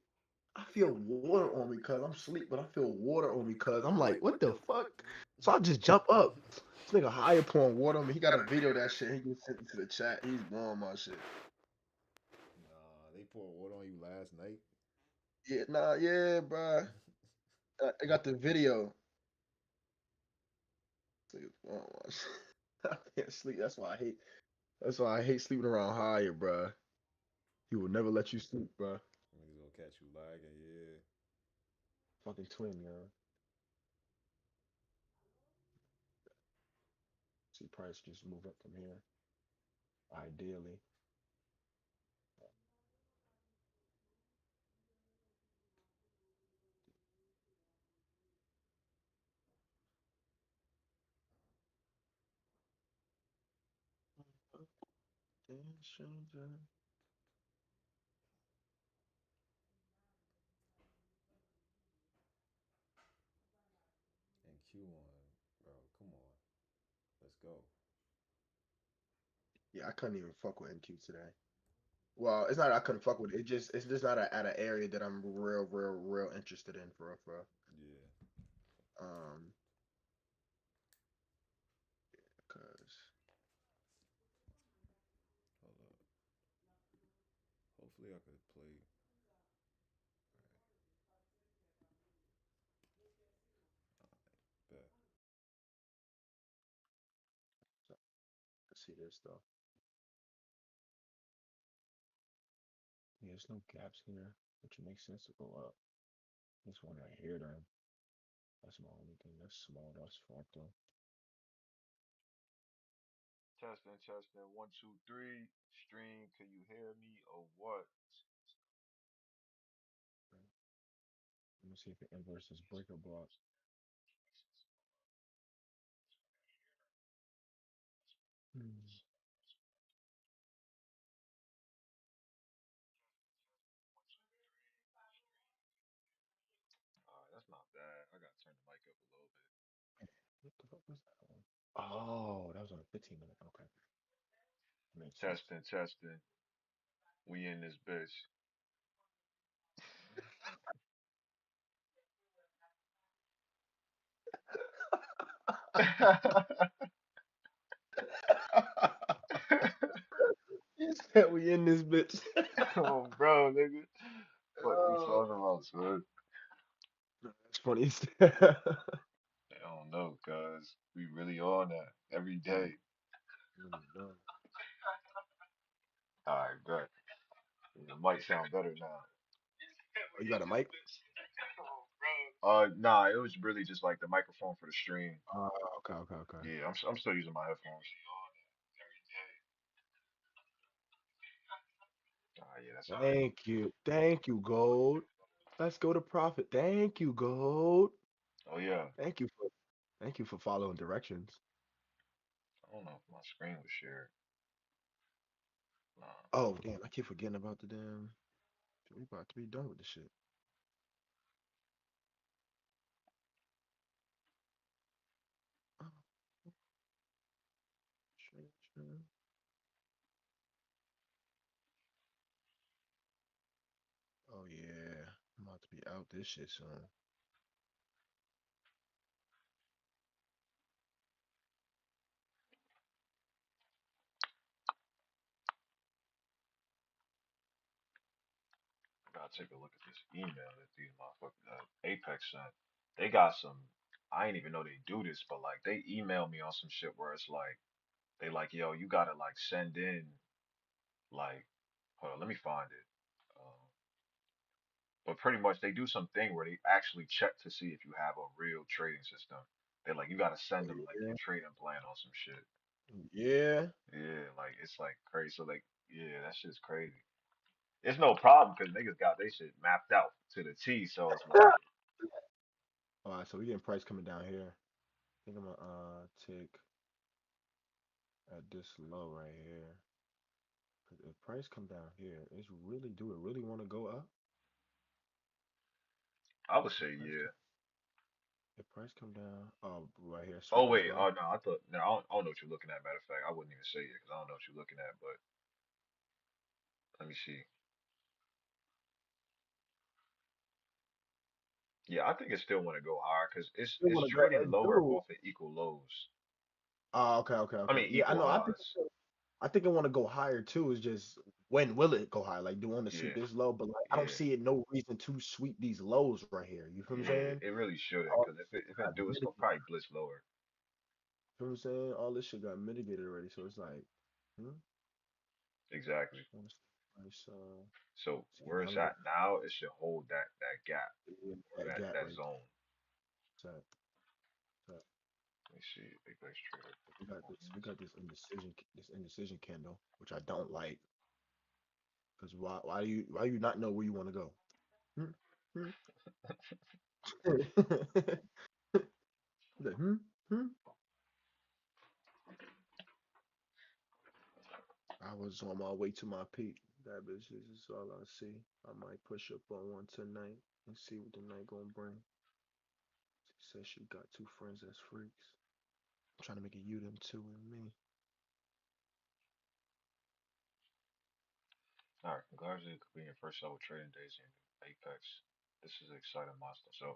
I feel water on me cuz I'm asleep, but I feel water on me cuz I'm like, what the fuck? So I just jump up. This nigga Higher pouring water on me. He got a video of that shit. He just sent it to the chat. He's blowing my shit. Nah, they poured water on you last night. Yeah, nah, yeah, bruh. I got the video. This nigga's blowing my shit. I can't sleep. That's why I hate sleeping around Higher, bruh. He will never let you sleep, bruh. Niggas gonna catch you lagging, yeah. Fucking twin, yo. See price just move up from here. Ideally. And Q1, bro, come on. Let's go. Yeah, I couldn't even fuck with NQ today. Well, it's not I couldn't fuck with it. It's just not at an area that I'm real interested in for real, for real. Yeah. Um, cause Hold up. Hopefully I could play. Bet. this though. Yeah, there's no gaps here, which makes sense to go up. This one right here, then. That's my only thing. That's small. That's fucked up. Testing, testing. One, two, three. Stream, can you hear me or what? Let me see if the inverse is breaker block. Hmm. Alright, that's not bad. I gotta turn the mic up a little bit. What the fuck was that one? Oh, that was on a 15 minute. Okay, makes sense. Testing, testing. We in this bitch. You said we in this bitch. Oh, bro, nigga. Fuck you Oh, talking about, son? that's funny. I don't know, cuz we really on that every day. Really dumb. Alright, good. The mic sound better now. Oh, you got a mic? Nah, it was really just like the microphone for the stream. Uh, okay, okay, okay. Yeah, I'm still using my headphones. Ah, yeah, that's alright. Thank you, Gold. Let's go to profit. Thank you, Gold. Oh yeah, Thank you for, thank you for following directions. I don't know if my screen was shared. Nah. Oh, damn, I keep forgetting about the damn. We about to be done with this shit. Oh, shit, shit. Oh, yeah, I'm about to be out this shit soon. I gotta take a look at this email that these motherfuckers Apex sent. They got some. I ain't even know they do this, but like they email me on some shit where it's like they like, yo, you gotta like send in like, hold on, let me find it. But pretty much they do something where they actually check to see if you have a real trading system. They're like, you gotta Oh, send them like yeah, your trading plan on some shit. yeah. Yeah, like it's like crazy. So like, yeah, that shit's crazy. It's no problem because niggas got they shit mapped out to the T. So it's like. All right, so we getting price coming down here. I think I'm gonna take at this low right here. 'Cause if price come down here, it's really do it really want to go up? I would say If price yeah. come, if price come down, oh right here, Oh sweep this wait, low. oh no, I thought no, I don't know what you're looking at. Matter of fact, I wouldn't even say it because I don't know what you're looking at. But let me see. Yeah, I think it still want to go higher because Still it's want to go, trading it lower do. off at equal lows. Oh, okay, okay, I okay. mean Yeah, I equal know. highs. I think I want to go higher too. Is just when will it go high? Like, do I want to sweep Yeah, this low? But like, I don't yeah, see it no reason to sweep these lows right here. You feel what I'm yeah. saying? It really shouldn't All because this shit if got it do, it's gonna mitigated. probably blitz lower. You feel what I'm saying? All this shit got mitigated already. So it's like, hmm? Exactly. Wanna see price, So see where now it's we get at now, it should hold that gap or that gap that right zone. there. So Let me see. Apex Trader we got performance. this indecision candle, which I don't like. Because why do you not know where you want to go? Hmm? Hmm? Like, hmm? Hmm? I was on my way to my peak. That bitch is all I see. I might push up on one tonight and see what the night gonna bring. She says she got two friends that's freaks. I'm trying to make it you, them two, and me. All right, congratulations on completing your first several trading days in Apex. This is an exciting milestone. So,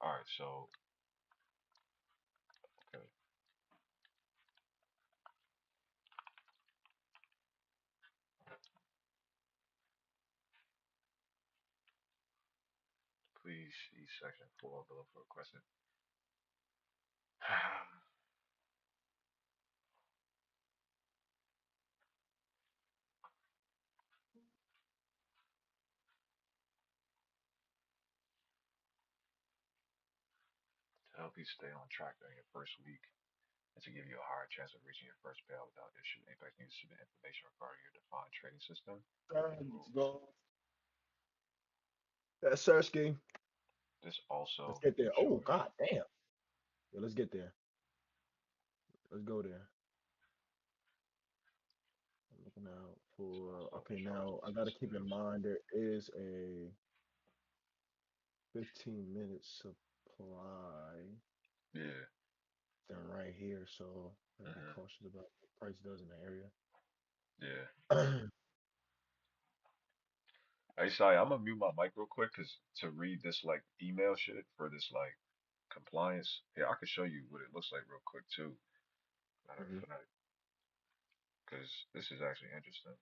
all right, so okay, please see section 4 below for requested. help you stay on track during your first week and to give you a higher chance of reaching your first payout without issue. Apex needs to submit information regarding your defined trading system and Let's rules. go. That's Sersky. This Let's also get there. Oh ensures God damn. Yeah, let's get there. Let's go there. I'm looking out this for. also Okay, ensures now I gotta keep in participants. mind there is a 15-minute supply Yeah. then right here, so gotta be Hmm. cautious about what price does in the area. Yeah. Mhm. Hey, Sai, I'm gonna mute my mic real quick because to read this like email shit for this like compliance. Yeah, I could show you what it looks like real quick too. Matter of fact, because this is actually interesting.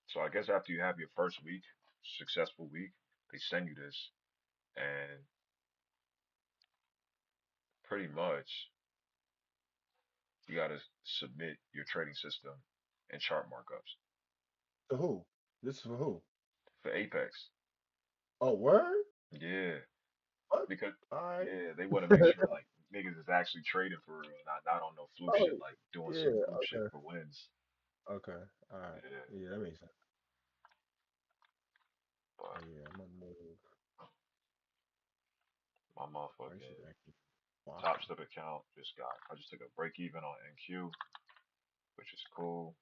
So I guess after you have your first week, successful week, they send you this, and pretty much you gotta submit your trading system and chart markups So who? This is for who? for Apex. Oh, word? Yeah, What? because All right. yeah, they want to make sure like niggas is actually trading for real, not on no fluke Oh, shit, like doing yeah. some fluke shit Okay. for wins. Okay. All right. Yeah, Yeah, that makes sense. but Oh yeah, I'm gonna move. my Price is motherfucking actually Top walking. Step account I just took a break even on NQ, which is cool.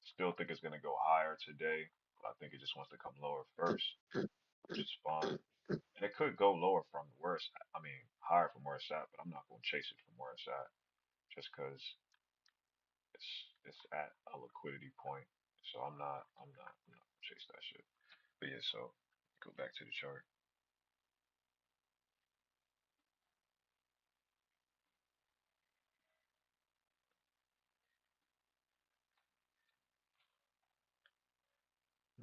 Still think it's gonna go higher today, but I think it just wants to come lower first, which is fine. And it could go lower from where it's at. I mean, higher from where it's at, but I'm not gonna chase it from where it's at just because it's at a liquidity point. So I'm not gonna chase that shit. But yeah, so go back to the chart.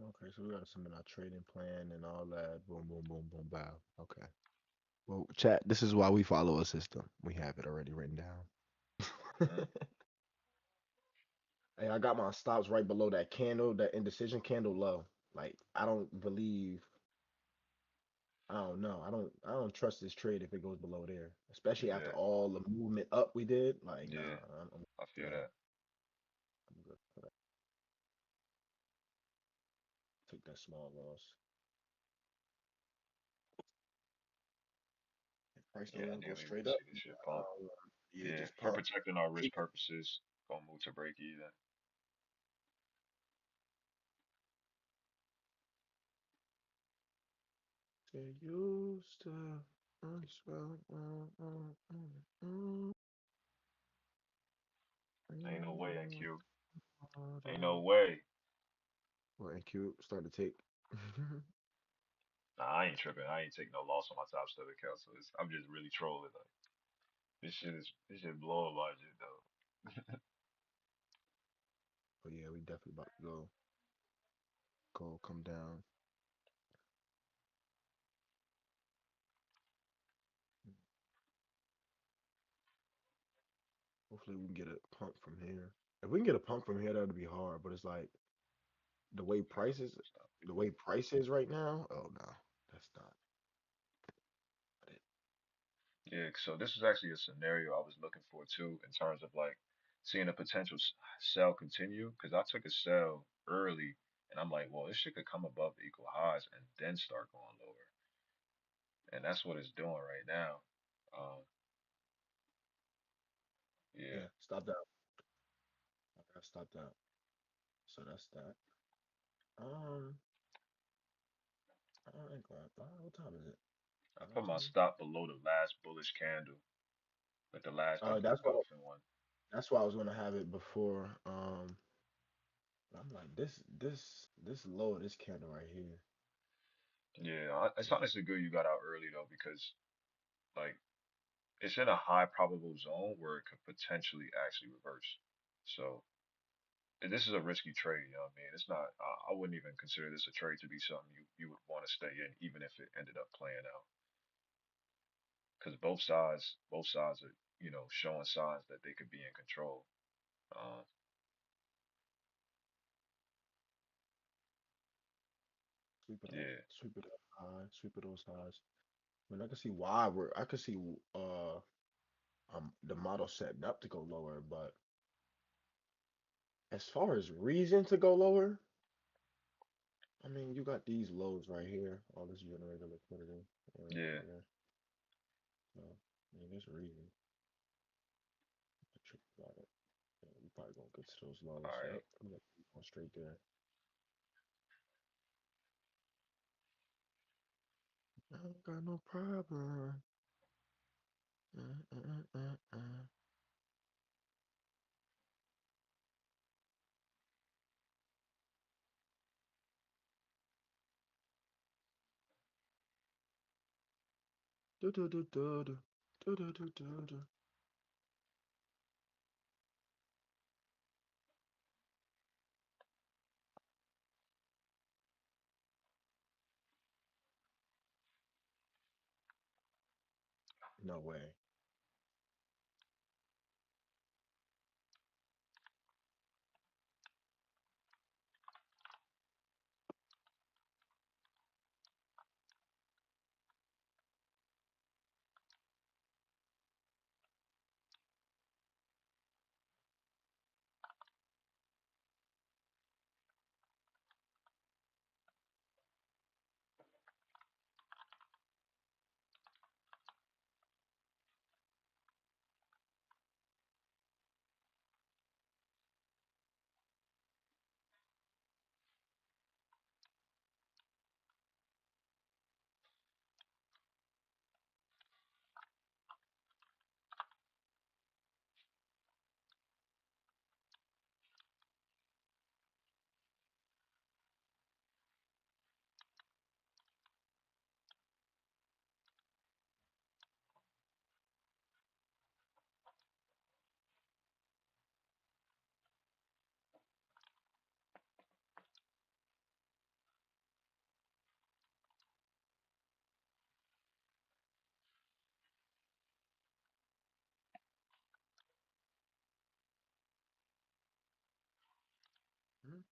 Okay, so we gotta submit our trading plan and all that. Boom, boom, boom, boom, bow. Okay. Well, chat. This is why we follow a system. We have it already written down. Hmm. Hey, I got my stops right below that candle, that indecision candle low. Like I don't believe, I don't know. I don't trust this trade if it goes below there, especially after Yeah, all the movement up we did. Like, nah, yeah, I'm I good feel for that. that. I'm good for that. Took that small loss. If price don't Yeah, want to go ideally we straight can up, see this shit pump. yeah, Yeah, just for pump. protecting our risk Take it. purposes, gonna move to break even. They used to. Swell, Ain't no way, NQ. Ain't no harder. way. Well, and Q start to take. Nah, I ain't tripping. I ain't taking no loss on my Top Step account, so I'm just really trolling. Like this shit blowing my shit though. But yeah, we definitely about to go. Go come down. Hopefully we can get a pump from here. If we can get a pump from here, that'd be hard. But it's like the way prices, Stop. the way price is right now. Oh no, that's not it. Yeah, so this is actually a scenario I was looking for too, in terms of like seeing a potential sell continue, because I took a sell early, and I'm like, well, this shit could come above the equal highs and then start going lower, and that's what it's doing right now. Um, yeah, Yeah, stop that. I gotta stop that. So that's that. Um, I ain't going. What time is it? I put my 5:20. stop below the last bullish candle, like the last ugly That's what. engulfing one. That's why I was gonna have it before. I'm like this low, this candle right here. Yeah, it's Yeah, honestly good you got out early though, because like it's in a high probable zone where it could potentially actually reverse. So this is a risky trade. You know what I mean? It's not. I wouldn't even consider this a trade to be something you would want to stay in, even if it ended up playing out. Because both sides are showing signs that they could be in control. Uh, yeah, Sweep it up high, sweep it those highs. I mean, I can see why I can see the model setting up to go lower, but as far as reason to go lower, I mean, you got these lows right here, all this generator liquidity, yeah. here. So, I mean, there's a reason. I trick about it. Yeah, we probably gonna get to those All lows. right. Yep, I'm gonna keep going straight there. I don't got no problem. Uh, uh, uh, uh, uh. Do do do do do do do do do do. No way. Hmm?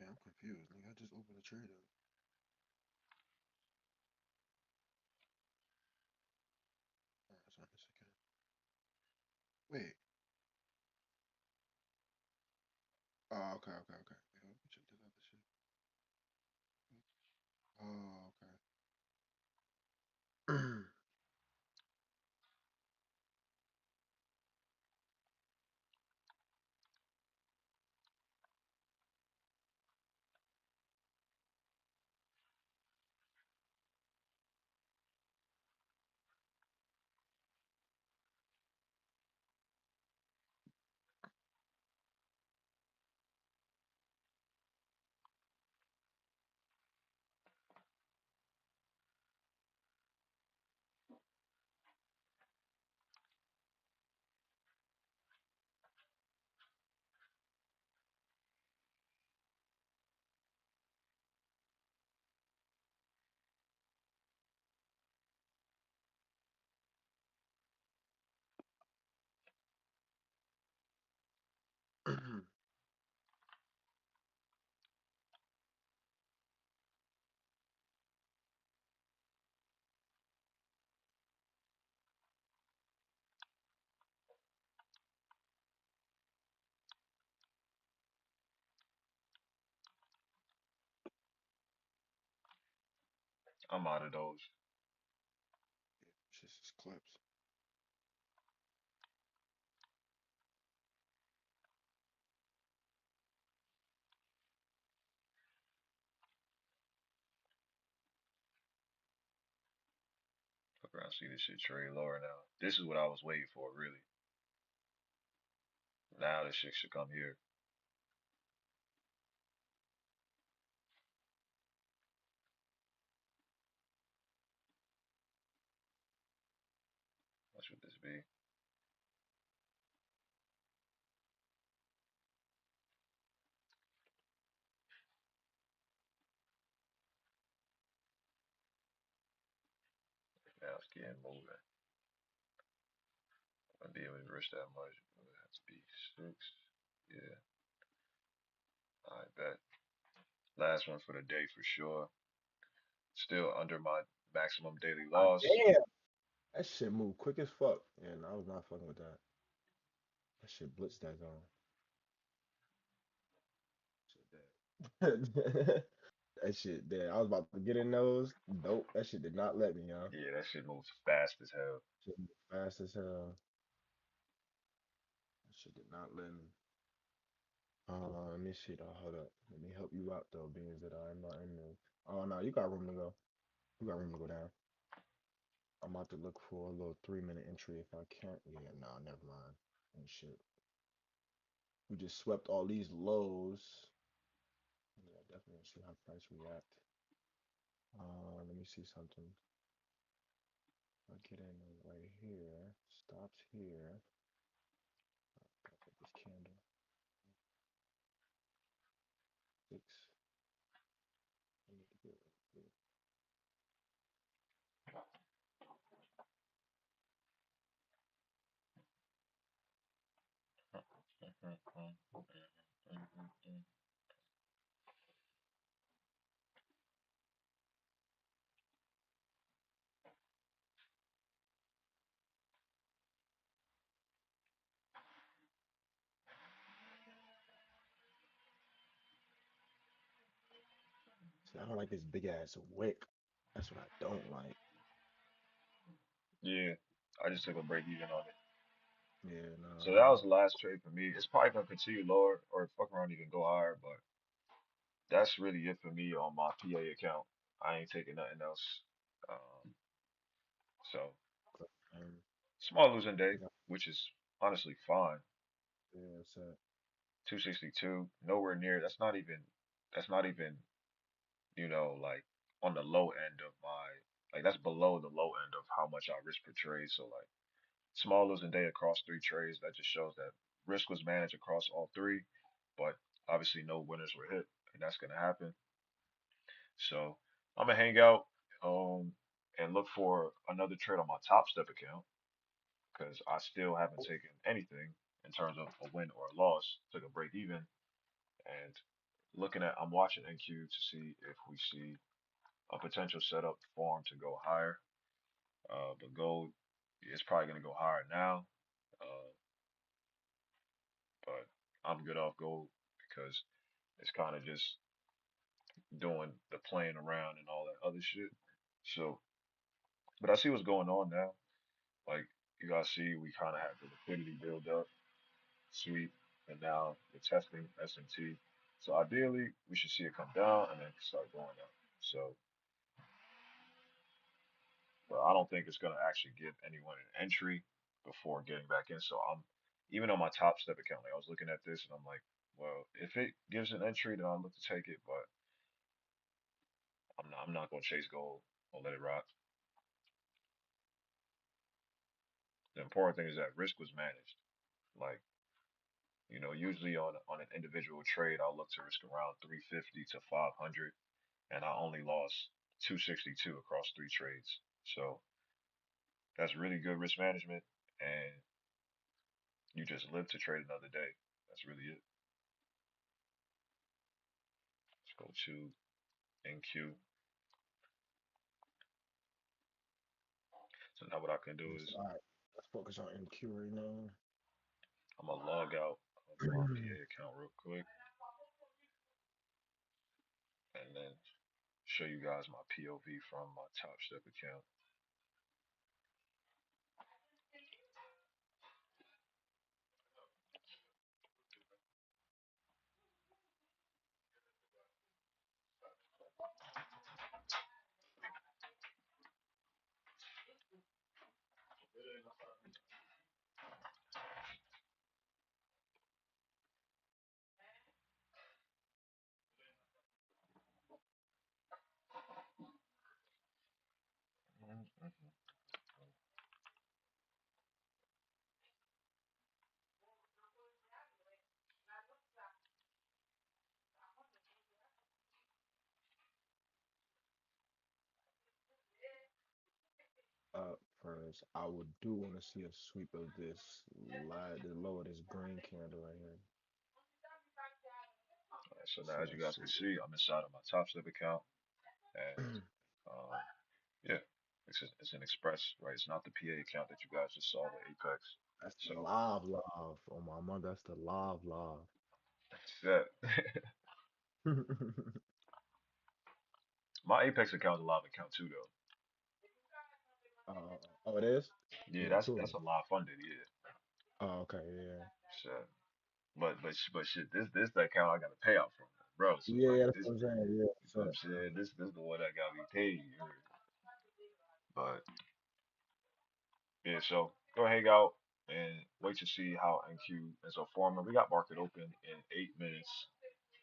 Man, I'm confused. Nigga, I just opened a trade up. Alright, so a second. Wait. Oh, okay, okay, okay. Yeah, let me check this other shit. Oh, okay. I'm out of those. Shit's just clips. Fuck around, see this shit trade lower now. This is what I was waiting for, really. Now this shit should come here. much would this be? Now it's getting moving. I'll be able to risk that much. It would have to be six. Yeah, I bet. Last one for the day for sure. Still under my maximum daily Ah, loss. damn. That shit moved quick as fuck. And I was not fucking with that. That shit blitzed that zone. That shit there. I was about to get in those. Dope. That shit did not let me, y'all. Yeah, that shit moves fast as hell. Shit moved fast as hell. That shit did not let me. Let me see though. Hold up. Let me help you out though, being that I'm not in there. Oh no, you got room to go. You got room to go down. I'm about to look for a little 3 minute entry if I can't. Yeah, no, never mind. And shit. We just swept all these lows. Yeah, definitely see how price react. Let me see something. I get in right here. Stops here. Gotta get this candle. Six. I need to get right here. See, I don't like this big ass wick. That's what I don't like. Yeah, I just took a break even on it. Yeah, So that no. was the last trade for me. It's probably gonna continue lower or fuck around even go higher, but that's really it for me on my PA account. I ain't taking nothing else. Um, so Um, small losing day, I got, which is honestly fine. yeah, it's 262, nowhere near. That's not even, like on the low end of my, like that's below the low end of how much I risk per trade. So like small losing day across three trades, that just shows that risk was managed across all three, but obviously no winners were hit, and that's gonna happen. So I'm gonna hang out um and look for another trade on my Top Step account because I still haven't taken anything in terms of a win or a loss. Took a break even and I'm watching NQ to see if we see a potential setup for him to go higher. But gold is probably gonna go higher now. Uh, but I'm good off gold because it's kind of just doing the playing around and all that other shit. So, but I see what's going on now. Like you guys see, we kind of have the liquidity build up, sweep, and now we're testing S&T. So ideally, we should see it come down and then start going up. So, but I don't think it's gonna actually give anyone an entry before getting back in. So I'm even on my Top Step account, like I was looking at this and I'm like, well, if it gives an entry, then I'll look to take it. But I'm not gonna chase gold or let it rock. The important thing is that risk was managed. Like, usually on an individual trade, I'll look to risk around 350 to 500, and I only lost 262 across three trades. So that's really good risk management, and you just live to trade another day. That's really it. Let's go to NQ. So now what I can do is all right. Let's focus on MQ right now. I'm gonna log out of my PA account real quick, and then show you guys my POV from my Top Step account. because I would do want to see a sweep of this light, the lower this green candle right here. Alright, so now So as you let's guys see. can see, I'm inside of my Top Step account, and um, yeah, it's an Express, right? it's not the PA account that you guys just saw with Apex. That's the So live. Oh my mother, that's the live. that my Apex account is a live account too, though. oh, it is? Yeah, Yeah, two of that's them. a live funded, yeah. Oh, okay, yeah. Shit. But shit, this the account I got to pay out from, bro. So Yeah, like yeah, that's this, what I'm saying. Yeah, you know what that's I'm saying? This the one that got me paid. You heard? But yeah, so go hang out and wait to see how NQ is performing. We got market open in 8 minutes,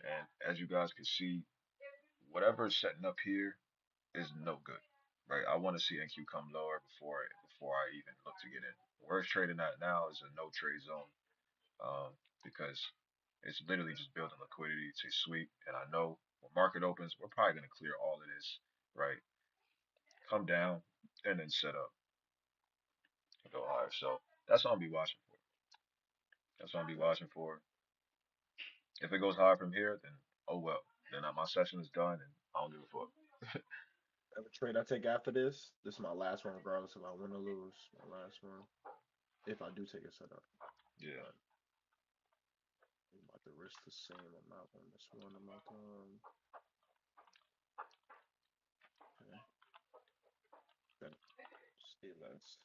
and as you guys can see, whatever is setting up here is no good, right? I want to see NQ come lower before I even look to get in. Where it's trading at now is a no trade zone, because it's literally just building liquidity to sweep. And I know when market opens, we're probably gonna clear all of this, right? Come down and then set up and go higher. So that's what I'll be watching for. That's what I'll be yeah. watching for. If it goes higher from here, then oh well. Then my session is done and I don't give a fuck. Every trade I take after this is my last one, regardless if I win or lose. My last one, if I do take a setup. Yeah. But I'm about to risk the same amount on this one. I'm about to okay, okay, stay less.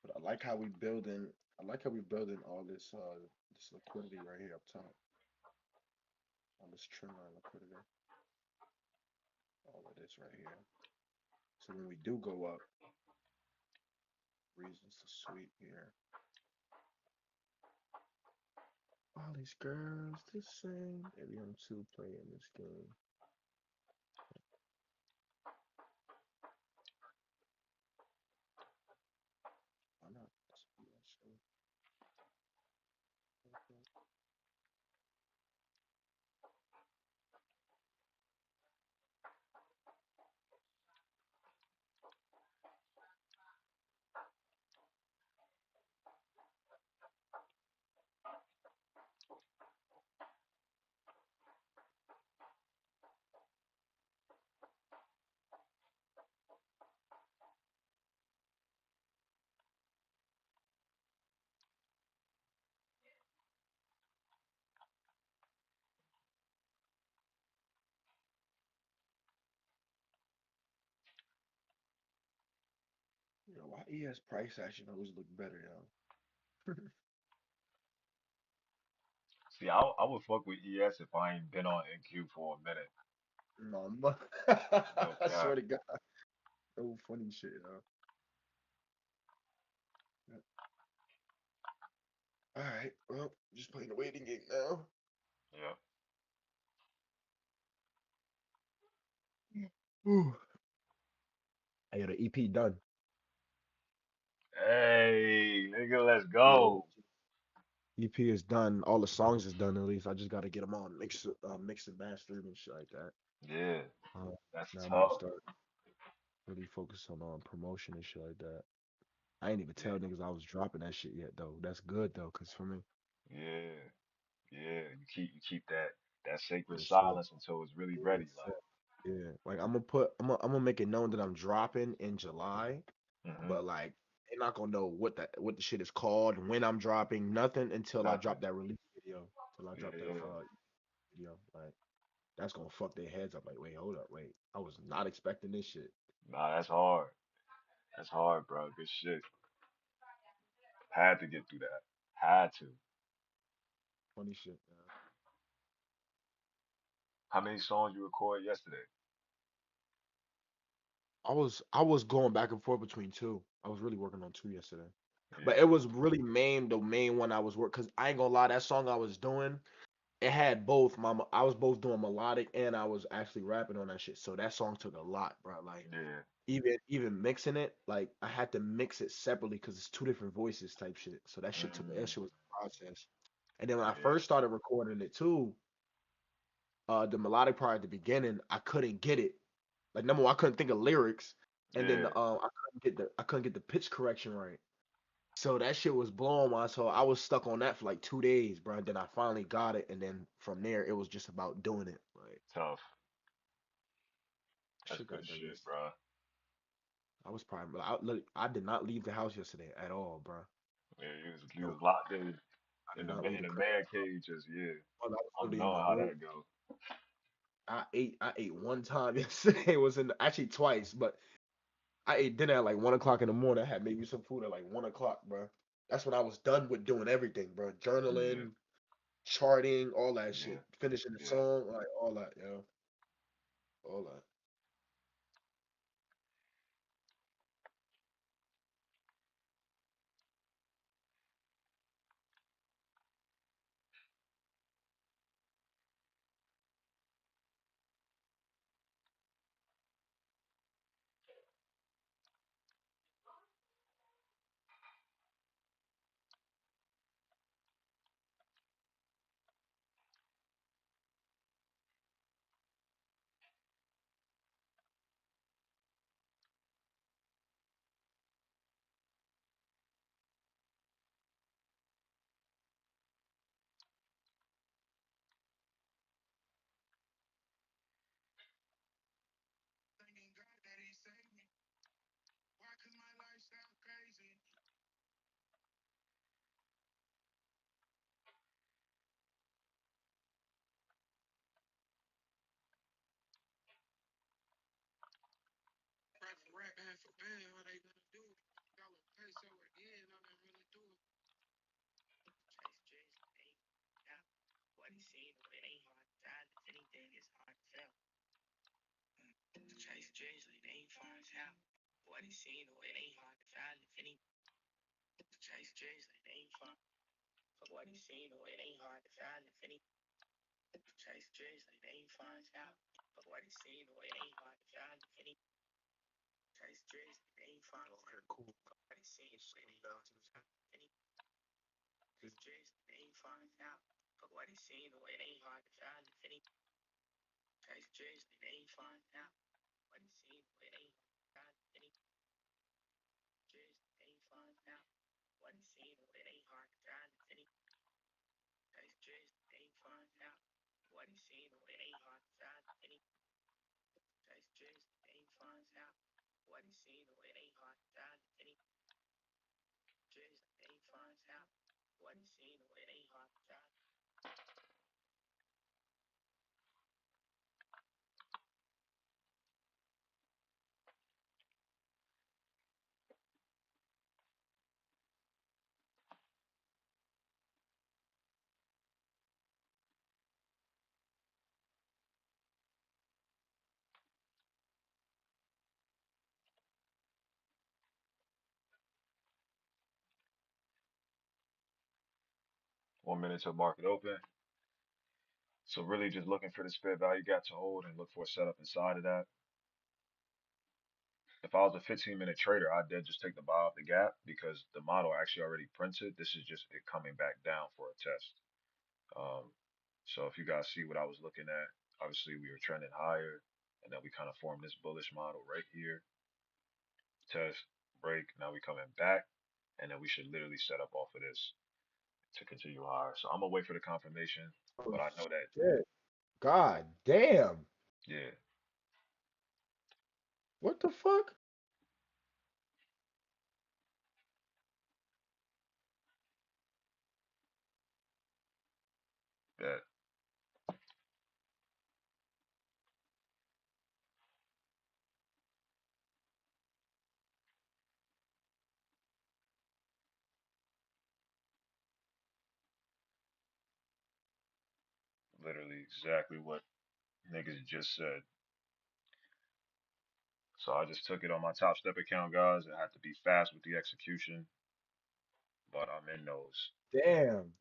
But I like how we building. I like how we building all this liquidity right here up top. All this trend line liquidity. All of this right here. So when we do go up, reasons to sweep here. All these girls the same. Maybe I'm too playing this game. Why not? You know why ES price action always look better, yo? See, I would fuck with ES if I ain't been on NQ for a minute. No, No I swear cap. to God, no funny shit, yo. All right, well, just playing the waiting game now. Yeah. Ooh. Hey, the EP done. Hey, nigga, let's Yeah, go. EP is done. All the songs is done at least. I just got to get them on, mix and master and shit like that. Yeah, Uh, that's now I'm about to tough. start really focus on promotion and shit like that. I ain't even Yeah, tell niggas I was dropping that shit yet though. That's good though, cause for me, yeah, yeah. You keep that sacred yes sir, silence until it's really yes ready. sir. Yeah, like I'm gonna make it known that I'm dropping in July, Hmm. but like they're not gonna know what the shit is called, when I'm dropping, nothing until I Nothing. drop that release video. Till I drop that Yeah. video. Like that's gonna fuck their heads up. Like, wait, hold up, wait. I was not expecting this shit. Nah, that's hard. That's hard, bro. Good shit. Had to get through that. Had to. Funny shit, man. How many songs you recorded yesterday? I was going back and forth between two. I was really working on two yesterday. But Yeah. it was really the main one I was working, cause I ain't gonna lie, that song I was doing, it had both I was both doing melodic and I was actually rapping on that shit. So that song took a lot, bro. Like Yeah. even mixing it, like I had to mix it separately because it's two different voices type shit. So that Mm, shit was a process. And then when I yeah. first started recording it too, the melodic part at the beginning, I couldn't get it. Like number one, I couldn't think of lyrics. and then Yeah, I couldn't get the pitch correction right. So that shit was blowing my so I was stuck on that for like 2 days, bro. Then I finally got it, and then from there it was just about doing it. Like tough. That's shit good got done shit, yesterday. bro. I did not leave the house yesterday at all, bro. Yeah, you No, was locked I did not leave in the the crib. man cage. Just yeah, I was I'm literally in knowing my how room. that go. I ate one time yesterday. It was in actually twice, but I ate dinner at like 1 o'clock in the morning. I had maybe some food at like 1 o'clock, bro. That's when I was done with doing everything, bro. Yeah, Journaling, charting, all that yeah, shit. Finishing the yeah. song, like all that, yo. All that. 1 minute till market open. So really just looking for the spare value gap to hold and look for a setup inside of that. If I was a 15-minute trader, I'd then just take the buy off the gap because the model actually already printed. This is just it coming back down for a test. Um, so if you guys see what I was looking at, obviously we were trending higher, and then we kind of formed this bullish model right here. Test, break. Now we coming back, and then we should literally set up off of this to continue higher. So I'm gonna wait for the confirmation, Oh but I know that shit. God damn. yeah, What the fuck? that literally exactly what niggas just said. So I just took it on my top step account, guys. I had to be fast with the execution, but I'm in those. Damn.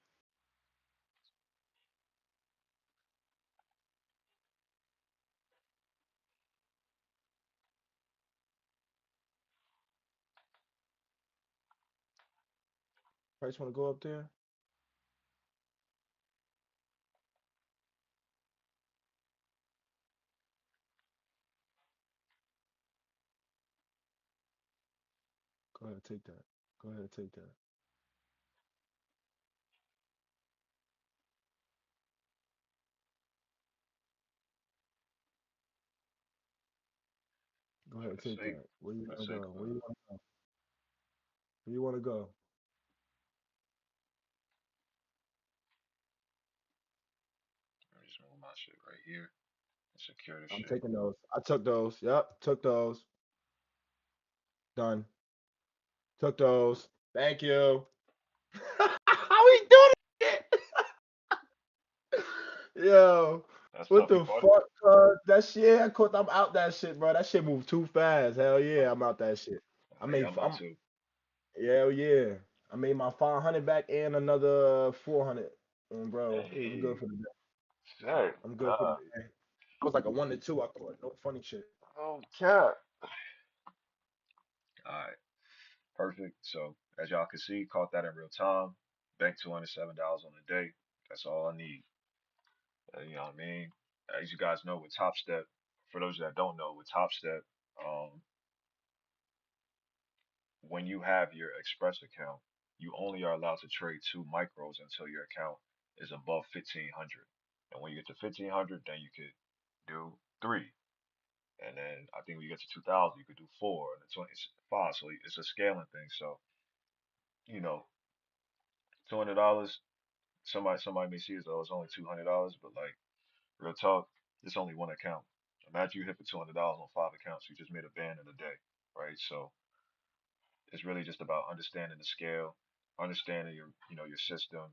Price wanna go up there? Go ahead, take that. Go ahead, take that. Go ahead, Finna take say, that. Where you finna wanna say, go? Where you wanna go? Where you wanna go? let me just move my shit right here and secure this I'm shit. taking those. I took those. Yep, took those. Done. Took those. Thank you. How we doing it? Yo, That's what tough. You the caught it? fuck, cuz? That shit, of course, I'm out that shit, bro. That shit moved too fast. Hell yeah, I'm out that shit. I Yeah, made, I'm out I'm, too. hell yeah. I made my 500 back and another 400. Bro, I'm good Hey, for the day. shit. I'm good for the day. I was like a 1 to 2, I thought. No funny shit. Oh, cat. All right, perfect. So as y'all can see, caught that in real time. Banked $207 on the day. That's all I need. You know what I mean? As you guys know, with Top Step, for those that don't know, with Top Step, um, when you have your Express account, you only are allowed to trade two micros until your account is above 1500. And when you get to 1500, then you could do three. And then I think when you get to 2000, you could do four and then 25. So it's a scaling thing. So, you know, $200, somebody may see as though it's only $200, but like real talk, it's only one account. Imagine you hit for $200 on five accounts. You just made a band in a day, right? So it's really just about understanding the scale, understanding your system,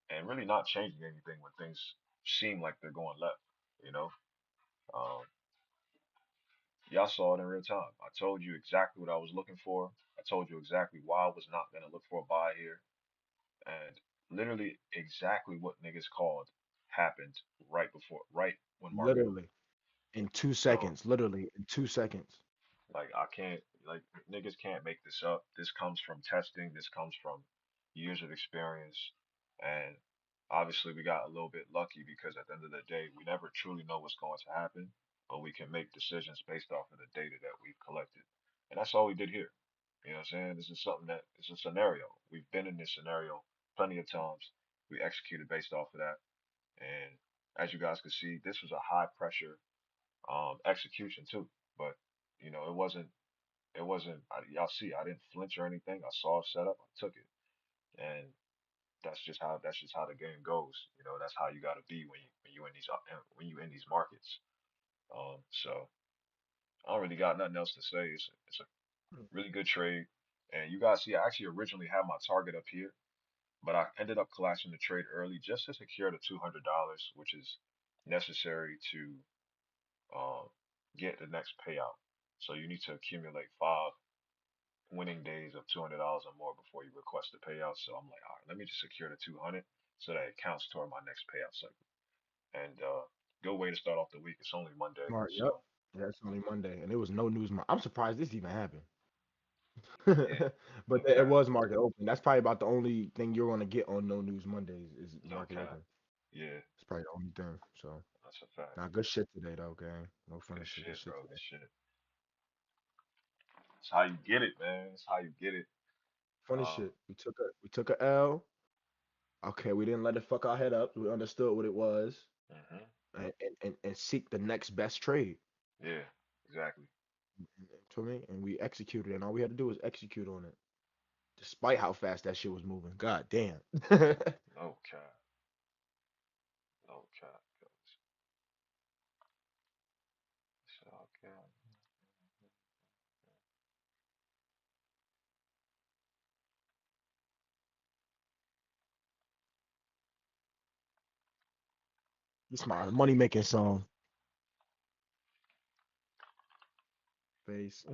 and really not changing anything when things seem like they're going left. You know, um, y'all saw it in real time. I told you exactly what I was looking for. I told you exactly why I was not gonna look for a buy here, and literally exactly what niggas called happened right when market opened. Literally, in two So seconds. Literally, in 2 seconds. like I can't like niggas can't make this up. This comes from testing. This comes from years of experience. And obviously we got a little bit lucky because at the end of the day, we never truly know what's going to happen, but we can make decisions based off of the data that we've collected. And that's all we did here. You know what I'm saying? This is something that it's a scenario. We've been in this scenario plenty of times. We executed based off of that. And as you guys can see, this was a high pressure execution too. But it wasn't. Y'all see, I didn't flinch or anything. I saw it set up, I took it, and that's just how the game goes. That's how you got to be when you in these markets. So I don't really got nothing else to say. It's a really good trade, and you guys see, I actually originally had my target up here, but I ended up collapsing the trade early just to secure the $200, which is necessary to um, get the next payout. So you need to accumulate five winning days of $200 or more before you request the payout. So I'm like, all right, let me just secure the 200 so that it counts toward my next payout cycle. And good way to start off the week. It's only Monday, Smart. Yep. so Yeah, it's only Monday, and it was no news. I'm surprised this even happened. yeah, But no it cap, was market open. That's probably about the only thing you're gonna get on No News Mondays is no market cap. open. Yeah, It's probably the only thing. So, that's a fact. nah, good shit today though, gang. No funny Good shit. Good shit, shit bro. today. Good shit. It's how you get it, man. It's how you get it. Funny Um, shit. We took a L. Okay, we didn't let it fuck our head up. We understood what it was, yep, and seek the next best trade. yeah, exactly. To me, and we executed, and all we had to do was execute on it, despite how fast that shit was moving. God damn. No cap, no cap. It's all cap. It's my money making song. Face.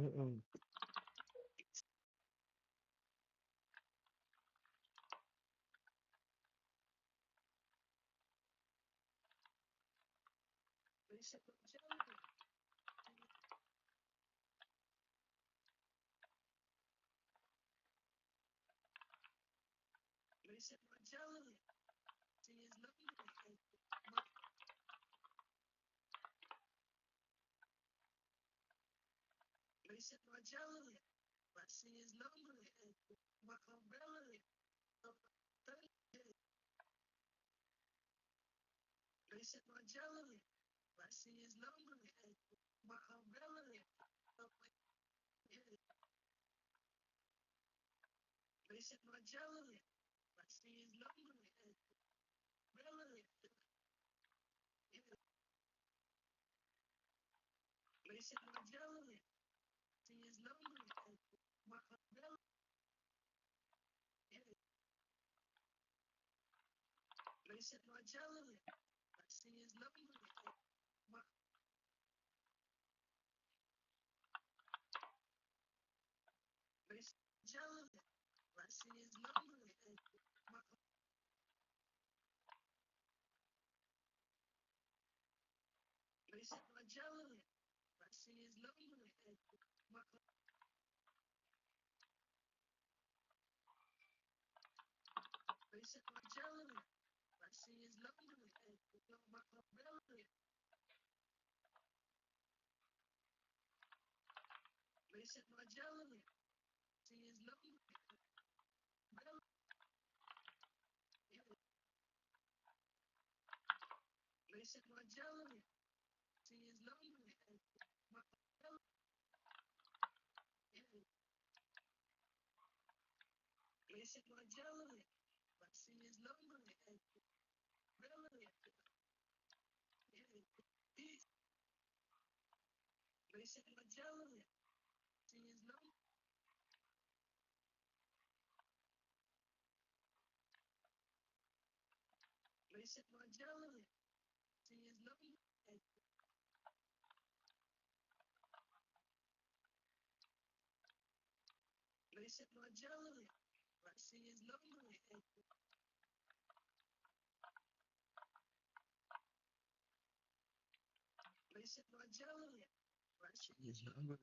His number.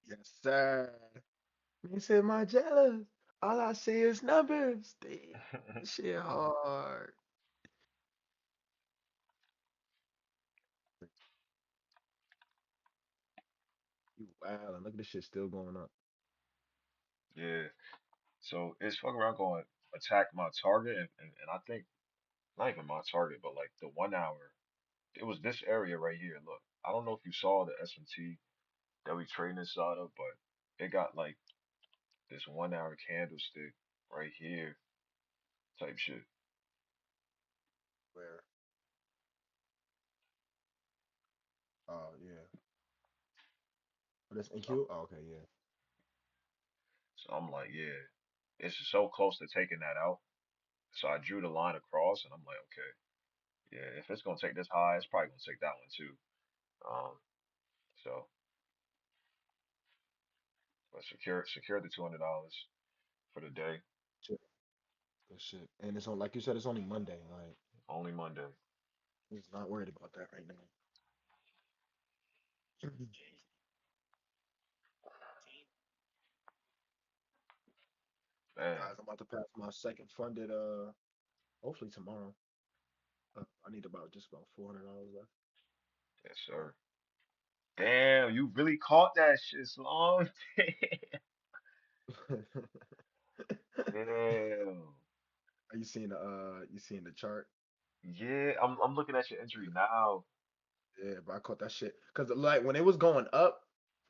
Yes, sir. He said my jealous. All I see is numbers. Damn, shit hard. You wow, and look at this shit still going up. Yeah. So it's fucking around going attack my target, and I think not even my target, but like the 1 hour. It was this area right here. Look, I don't know if you saw the S&T that we trading inside of, but it got like this 1 hour candlestick right here type shit. Where? Oh yeah. Oh, that's So, NQ? Oh, okay, yeah. so I'm like, yeah, it's so close to taking that out. So I drew the line across, and I'm like, okay, yeah, if it's gonna take this high, it's probably gonna take that one too. Um, so but secure the $200 for the day, Shit. Good shit. And it's on like you said, it's only Monday. Like only Monday. he's not worried about that right now. Man, Guys, I'm about to pass my second funded hopefully tomorrow. I need about just about $400 yes sir. Damn, you really caught that shit, Sloan. left. Damn. Are you seeing the chart? Yeah, I'm looking at your entry now. Yeah, but I caught that shit. Cause like when it was going up,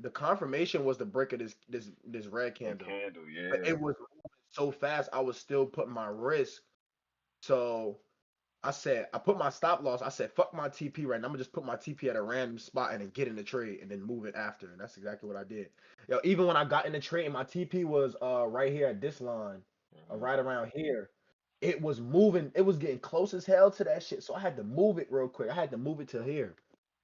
the confirmation was the break of this red That candle. candle, But yeah. it was moving so fast, I was still putting my risk. So I said I put my stop loss. I said fuck my TP right now. I'm gonna just put my TP at a random spot and then get in the trade and then move it after. And that's exactly what I did. Yo, even when I got in the trade and my TP was right here at this line, Hmm. right around here, it was moving. It was getting close as hell to that shit. So I had to move it real quick. I had to move it to here.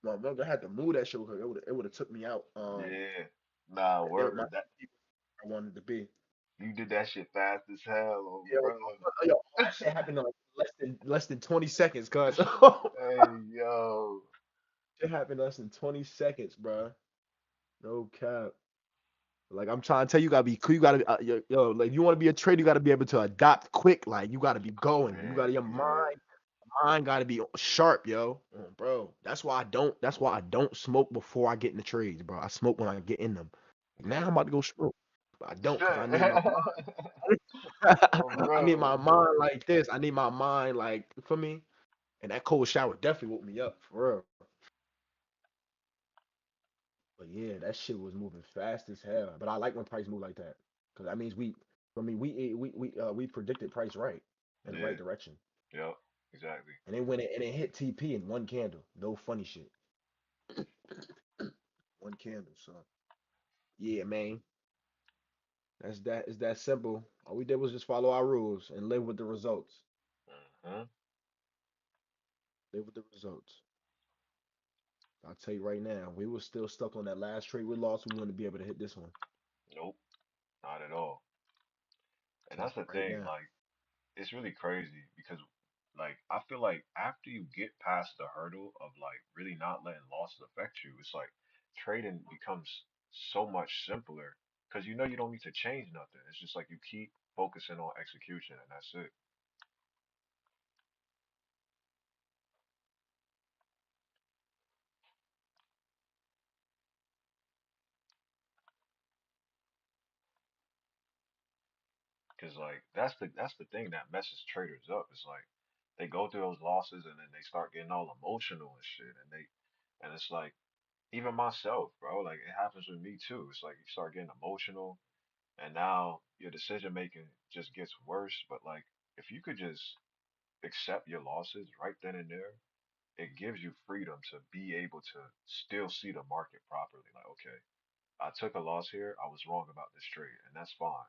My mother had to move that shit real quick. It would have took me out. Yeah. Nah, My word. That TP I wanted to be. you did that shit fast as hell, oh, Yo, bro. yo, all that shit happened in like less than 20 seconds, cuz. Hey, yo. It happened less than 20 seconds, bro. No cap. Like I'm trying to tell you, gotta be cool. You gotta be, like you want to be a trader, you gotta be able to adapt quick. Like you gotta be going. You gotta Yeah, your yeah. mind gotta be sharp, yo. Bro. That's why I don't. That's why I don't smoke before I get in the trades, bro. I smoke when I get in them. Now I'm Yeah. about to go smoke, but I don't because I need my Shit. Oh, I need bro. my mind like this. I need my mind like for me. And that cold shower definitely woke me up for real. But yeah, that shit was moving fast as hell. But I like when price move like that because that means we predicted price right in the Yeah. right direction, Yep. Exactly. and it hit TP in one candle. No funny shit, one candle. So yeah, man, that's that. It's that simple. All we did was just follow our rules and live with the results. Hmm. Live with the results. I'll tell you right now, we were still stuck on that last trade we lost. We wouldn't be able to hit this one. Nope. Not at all. And Tell that's you the right thing. now. Like, it's really crazy because, like, I feel like after you get past the hurdle of like really not letting losses affect you, it's like trading becomes so much simpler because you know you don't need to change nothing. It's just like you keep focusing on execution and that's it. Cause like that's the thing that messes traders up. It's like they go through those losses and then they start getting all emotional and shit, and it's like even myself, bro. Like it happens with me too. It's like you start getting emotional, and now your decision making just gets worse. But like if you could just accept your losses right then and there, it gives you freedom to be able to still see the market properly. Like okay, I took a loss here. I was wrong about this trade, and that's fine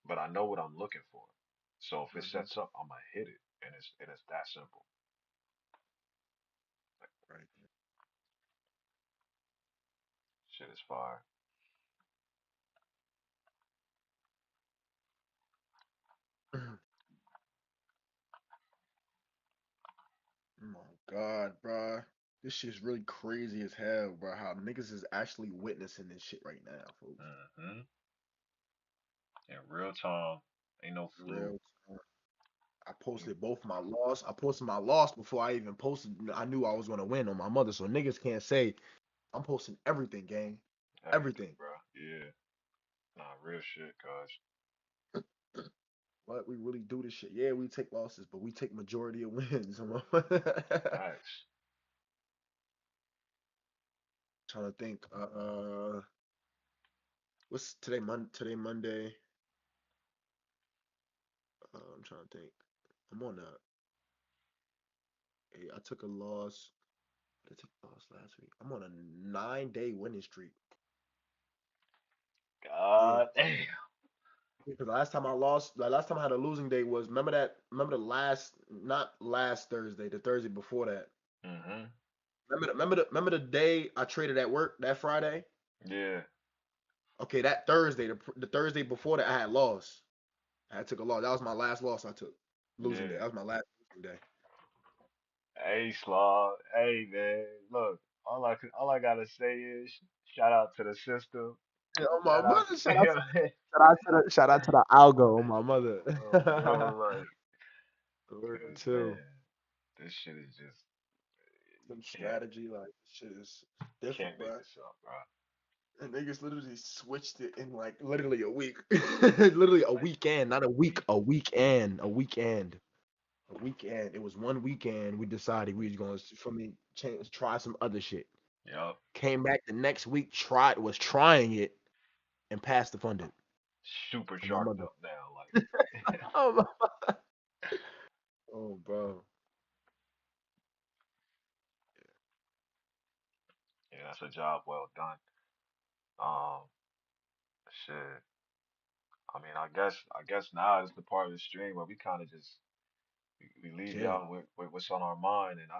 but I know what I'm looking for. So if it Mhm. sets up, I'm gonna hit it, and it's that simple. Right. Shit is fire. Oh my God, bro. This shit's really crazy as hell, bro. How niggas is actually witnessing this shit right now, folks. Hmm. In real time, ain't no fluke. Real time. I posted both my loss. I posted my loss before I even posted. I knew I was gonna win on my mother, so niggas can't say I'm posting everything, gang. Everything, Everything. bro. Yeah, nah, real shit, cuz. But we really do this shit. Yeah, we take losses, but we take majority of wins. Facts. Trying to think. What's today? Today Monday. I'm trying to think. I'm on a. I took a loss. I took a loss last week. I'm on a 9-day winning streak. Yeah. God damn. Because last time I lost, like last time I had a losing day was remember the last not last Thursday, the Thursday before that. Hmm. Remember the day I traded at work that Friday? Yeah, Okay, that Thursday, the Thursday before that I had lost. I took a loss. That was my last loss I took. Losing day. yeah. That was my last losing day. Hey, Slaw. Hey, man. Look, all I gotta say is shout out to the system. Yeah, on my Shout out mother. to him. Shout out to the algo on my mother. Bro, like, Word cause too. man, this shit is just you Some can't strategy, like shit is you different, can't make bro. this up, bro. And niggas literally switched it in like literally a week. Literally a Like, weekend, not a week, a weekend, a weekend, a weekend. It was one weekend we decided we was gonna for me change try some other shit. yup, Came back the next week, was trying it and passed the funded super on my sharped mother. up now. Like, Oh, oh, bro. That's a job well done. Um, shit. I mean, I guess now is the part of the stream where we kind of just we leave Yeah, y'all with what's on our mind, and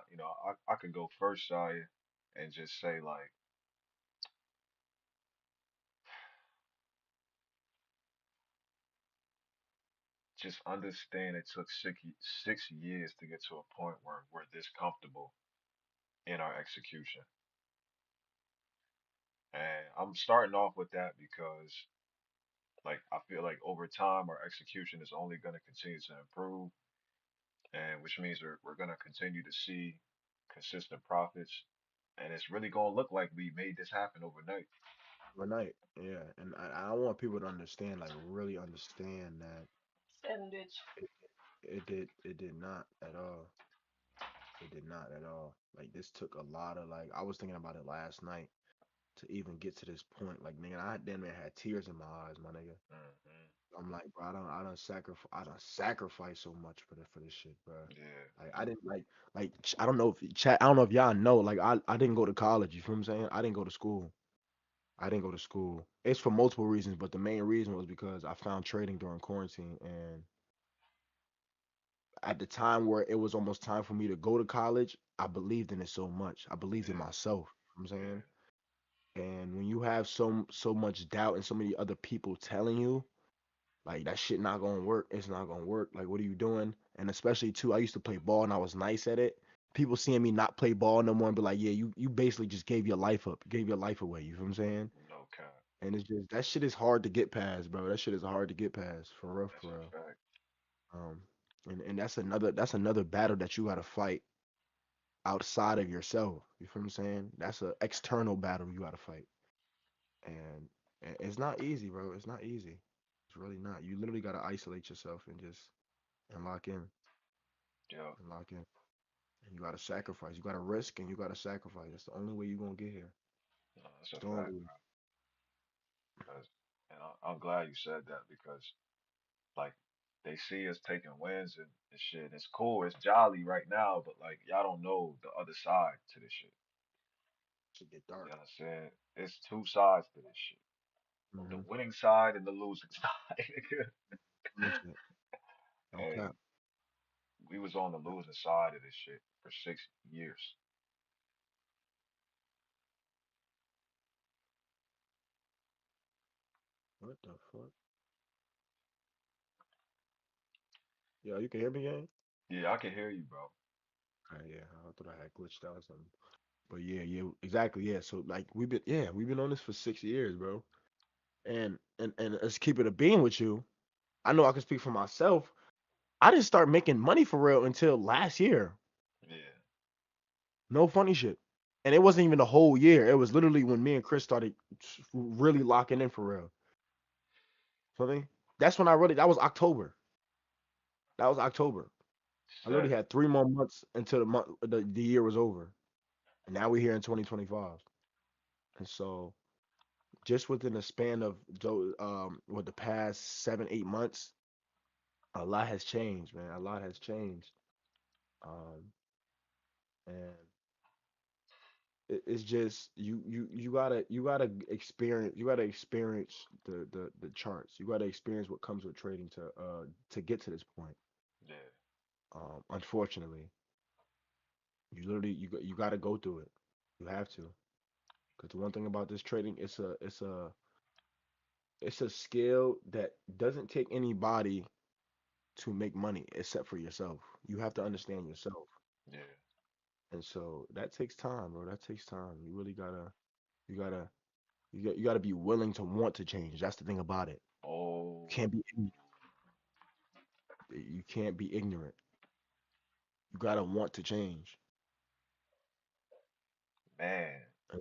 I could go first, Shia, and just say like, just understand it took 6 years to get to a point where we're this comfortable in our execution, and I'm starting off with that because like I feel like over time our execution is only going to continue to improve, and which means we're going to continue to see consistent profits, and it's really going to look like we made this happen overnight. overnight. Yeah, and I want people to understand, like, really understand that it, it did not at all. It did not at all. Like this took a lot of like I was thinking about it last night to even get to this point. Like nigga, I damn near had tears in my eyes, my nigga. Hmm. I'm like, bro, I don't sacrifice so much for this shit, bro. Yeah, Like I didn't I don't know if chat I don't know if y'all know, like I didn't go to college, you feel what I'm saying? I didn't go to school. I didn't go to school. It's for multiple reasons, but the main reason was because I found trading during quarantine and at the time where it was almost time for me to go to college, I believed in it so much. I believed in yeah, myself. You know what I'm saying? yeah, And when you have so much doubt and so many other people telling you, like that shit not gonna work, it's not gonna work. Like, what are you doing? And especially too, I used to play ball and I was nice at it. People seeing me not play ball no more and be like, yeah, you basically just gave your life up, gave your life away. You feel what I'm saying? no cap. And it's just that shit is hard to get past, bro. That shit is hard to get past, for real, That's for a real. fact. Um, and that's another battle that you gotta fight outside of yourself. You feel what I'm saying? That's an external battle you gotta fight, and it's not easy, bro. It's not easy. It's really not. You literally gotta isolate yourself and lock in Yeah, and lock in. And you gotta sacrifice. You gotta risk and you gotta sacrifice. That's the only way you're gonna get here. no, that's It's a the only fact, way. bro. 'Cause- and I'm glad you said that because like they see us taking wins and shit. It's cool, it's jolly right now, but like y'all don't know the other side to this shit. Should get You dark. know what I'm saying? It's two sides to this shit. The Mm-hmm. winning side and the losing side. Bullshit. No And cap. we was on the losing side of this shit for 6 years. What the fuck? Yo, you can hear me, gang? Yeah, I can hear you, bro. Yeah, I thought I had glitched out or something. But yeah, yeah, exactly. Yeah. So like we've been on this for 6 years, bro. And let's keep it a being with you. I know I can speak for myself. I didn't start making money for real until last year. Yeah, No funny shit. And it wasn't even the whole year. It was literally when me and Chris started really locking in for real. Feel me? That's when I really that was October. That was October. I literally shit. had 3 more months until the year was over. And now we're here in 2025. And so just within the span of what the past 7 8 months, a lot has changed, man. A lot has changed. Um, and it's just you gotta experience the charts. You gotta experience what comes with trading to get to this point. Yeah. Unfortunately, you literally you gotta go through it. You have to, because the one thing about this trading, it's a skill that doesn't take anybody to make money except for yourself. You have to understand yourself. Yeah. And so that takes time, bro. That takes time. You gotta, you gotta be willing to want to change. That's the thing about it. Oh, You can't be, you can't be ignorant. You gotta want to change. man. Uh,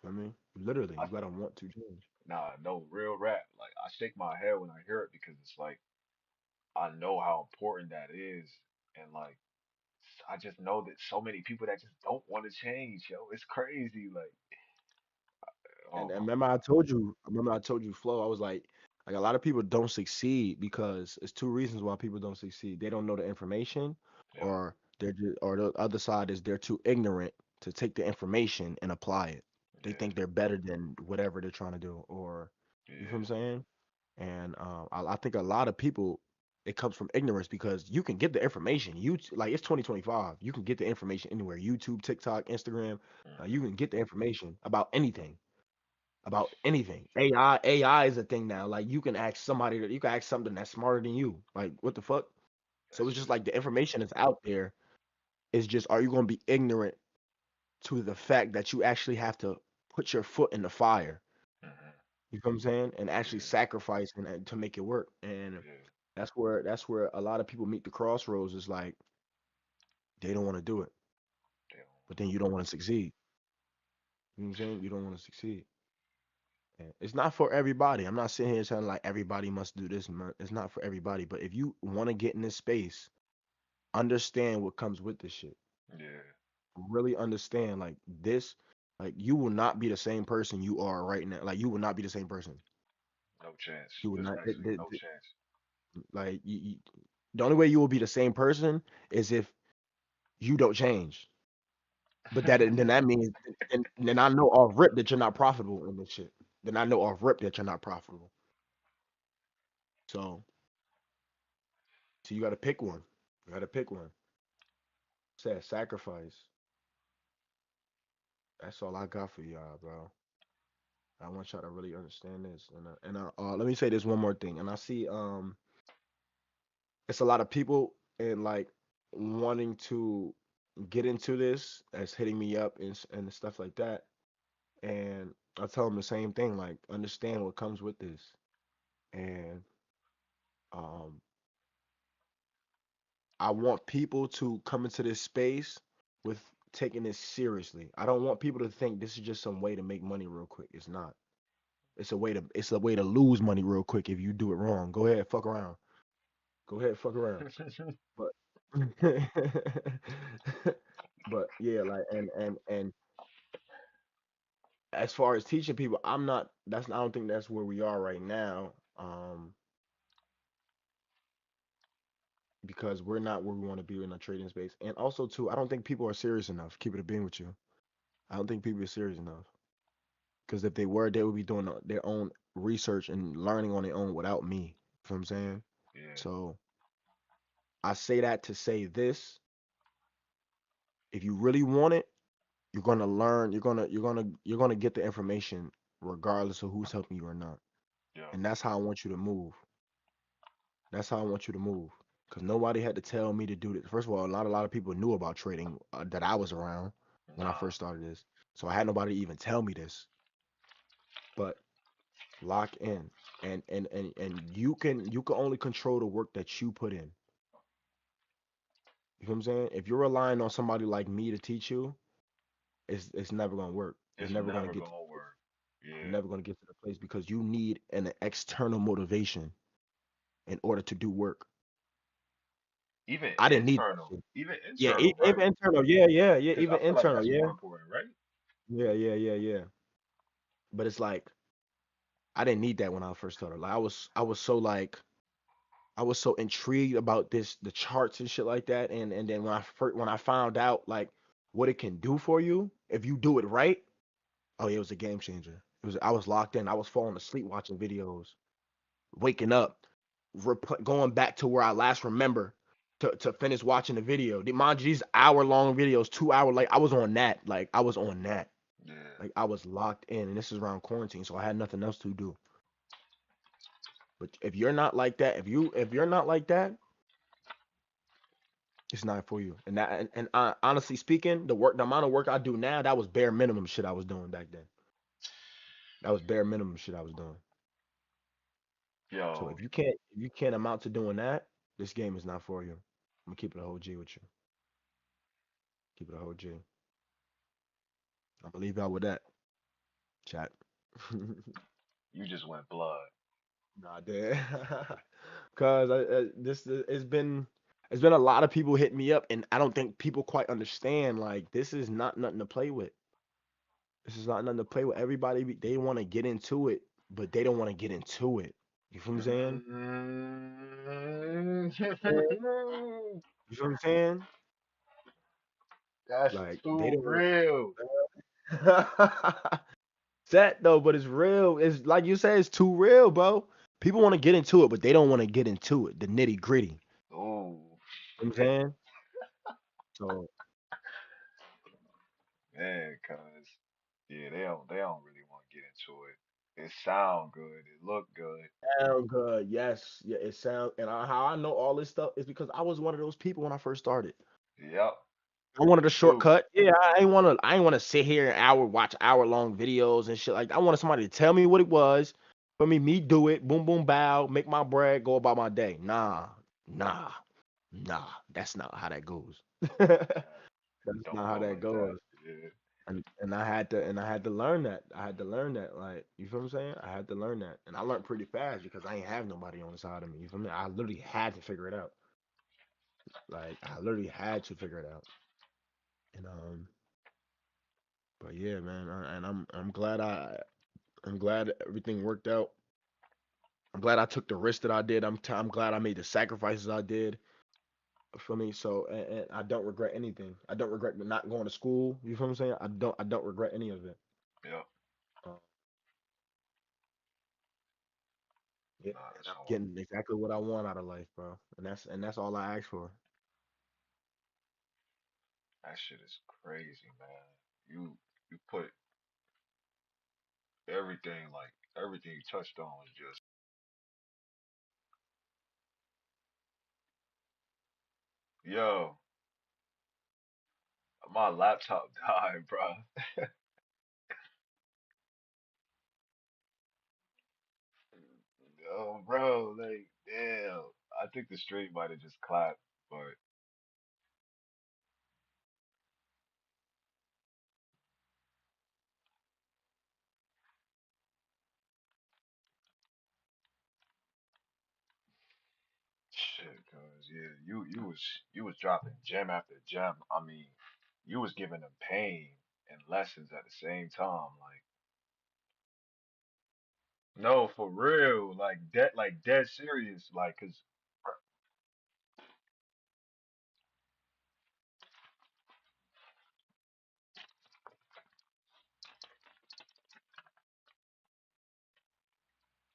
I mean, literally, I you gotta want to change. Nah, no real rap. Like I shake my head when I hear it because it's like I know how important that is, and like I just know that so many people that just don't want to change, yo. It's crazy. Like, And, oh and my remember I told you, Flo. I was like a lot of people don't succeed because it's two reasons why people don't succeed. They don't know the information, God. or or the other side is they're too ignorant to take the information and apply it. They Yeah, think they're better than whatever they're trying to do, or you feel what I'm yeah, saying? And I think a lot of people, it comes from ignorance because you can get the information. Like it's 2025. You can get the information anywhere. YouTube, TikTok, Instagram. You hmm can get the information about anything. About anything. AI is a thing now. Like you can ask somebody that you can ask something that's smarter than you. Like what the fuck? So that's it's just it. like the information is out there. It's just are you gonna be ignorant to the fact that you actually have to put your foot in the fire? Hmm You know what I'm saying? And actually Yeah, sacrifice and to make it work. And yeah, that's where a lot of people meet the crossroads. Is like they don't want to do it, damn. but then you don't want to succeed. You know what I'm saying? You don't want to succeed. And it's not for everybody. I'm not sitting here saying like everybody must do this. It's not for everybody. But if you want to get in this space, understand what comes with this shit. Yeah, Really understand like this. Like you will not be the same person you are right now. Like you will not be the same person. no chance. You will There's not. actually no chance. Like the only way you will be the same person is if you don't change. But then that means then I know off rip that you're not profitable in this shit. Then I know off rip that you're not profitable. So you got to pick one. You got to pick one. Say sacrifice. That's all I got for y'all, bro. I want y'all to really understand this. Let me say this one more thing. And I see it's a lot of people and like wanting to get into this that's hitting me up and stuff like that. And I tell them the same thing, like understand what comes with this. And um I want people to come into this space with taking this seriously. I don't want people to think this is just some way to make money real quick. It's not. It's a way to lose money real quick if you do it wrong. Go ahead, fuck around. Go ahead, fuck around. But but yeah, like and as far as teaching people, I'm not that's I don't think that's where we are right now. Because we're not where we want to be in a trading space. And also too, I don't think people are serious enough. Keep it a being with you. I don't think people are serious enough. Because if they were, they would be doing their own research and learning on their own without me. You know what I'm saying? Yeah, So I say that to say this: if you really want it, you're gonna learn. You're gonna get the information regardless of who's helping you or not. yeah, And that's how I want you to move. That's how I want you to move. Because nobody had to tell me to do this. First of all, not a lot of people knew about trading that I was around when I nah, first started this. So I had nobody to even tell me this. But lock in. And you can only control the work that you put in. You know what I'm saying? If you're relying on somebody like me to teach you, it's never gonna work. It's it's never gonna never get to gonna work. you're Yeah, never gonna get to the place because you need an external motivation in order to do work. even I didn't need that internal, shit. even Yeah, internal, even right? internal. Yeah, Because I even feel like internal. that's Yeah. more important, right? Yeah. But it's like I didn't need that when I first started. Like I was so intrigued about the charts and shit like that. And then when I found out like what it can do for you if you do it right, oh yeah, it was a game changer. I was locked in. I was falling asleep watching videos, waking up, going back to where I last remember to finish watching the video. Mind you, these hour long videos, 2 hour like I was on that. Like I was on that. Yeah. Like I was locked in, and this is around quarantine, so I had nothing else to do. But if you're not like that, if you're not like that, it's not for you. And honestly speaking, the amount of work I do now, that was bare minimum shit I was doing back then. That was bare minimum shit I was doing. So Yo, if you can't amount to doing that, this game is not for you. I'm gonna keep it a whole G with you. Keep it a whole G. I'm gonna leave y'all with that. Chat. you just went blood. Nah, damn. Cause this it's been a lot of people hitting me up, and I don't think people quite understand. Like this is not nothing to play with. This is not nothing to play with. Everybody they want to get into it, but they don't want to get into it. You feel what I'm saying? Mm. You feel what I'm saying? That's Like they too don't. real. set though, but it's real. It's like you said, it's too real, bro. People want to get into it, but they don't want to get into it, the nitty gritty. Oh, You know what I'm saying? So man, cause yeah, they don't really want to get into it. It sound good, it look good. sound good. Yes. Yeah, it sound how I know all this stuff is because I was one of those people when I first started. Yep, I wanted a me too. shortcut. Yeah, I ain't wanna sit here and watch hour long videos and shit like that. I wanted somebody to tell me what it was, for me do it, boom boom bow, make my bread, go about my day. Nah, nah. That's not how that goes. Uh, That's don't not how go that like that. goes. Yeah, And I had to learn that. I had to learn that. Like, you feel what I'm saying? I had to learn that. And I learned pretty fast because I ain't have nobody on the side of me. You feel me? I literally had to figure it out. Like, I literally had to figure it out. And but yeah, man, and I'm glad everything worked out. I'm glad I took the risk that I did. I'm glad I made the sacrifices I did for me. So and I don't regret anything. I don't regret not going to school. You feel what I'm saying? I don't regret any of it. yep. Uh, yeah, Nah, and that's I'm hard. getting exactly what I want out of life, bro. And that's all I ask for. That shit is crazy, man. You put everything like everything you touched on was just yo. My laptop died, bro. Yo, bro, like damn. I think the stream might have just clapped, but shit, cause yeah, you was dropping gem after gem. I mean, you was giving them pain and lessons at the same time. Like, no, for real, like dead serious. Like, cause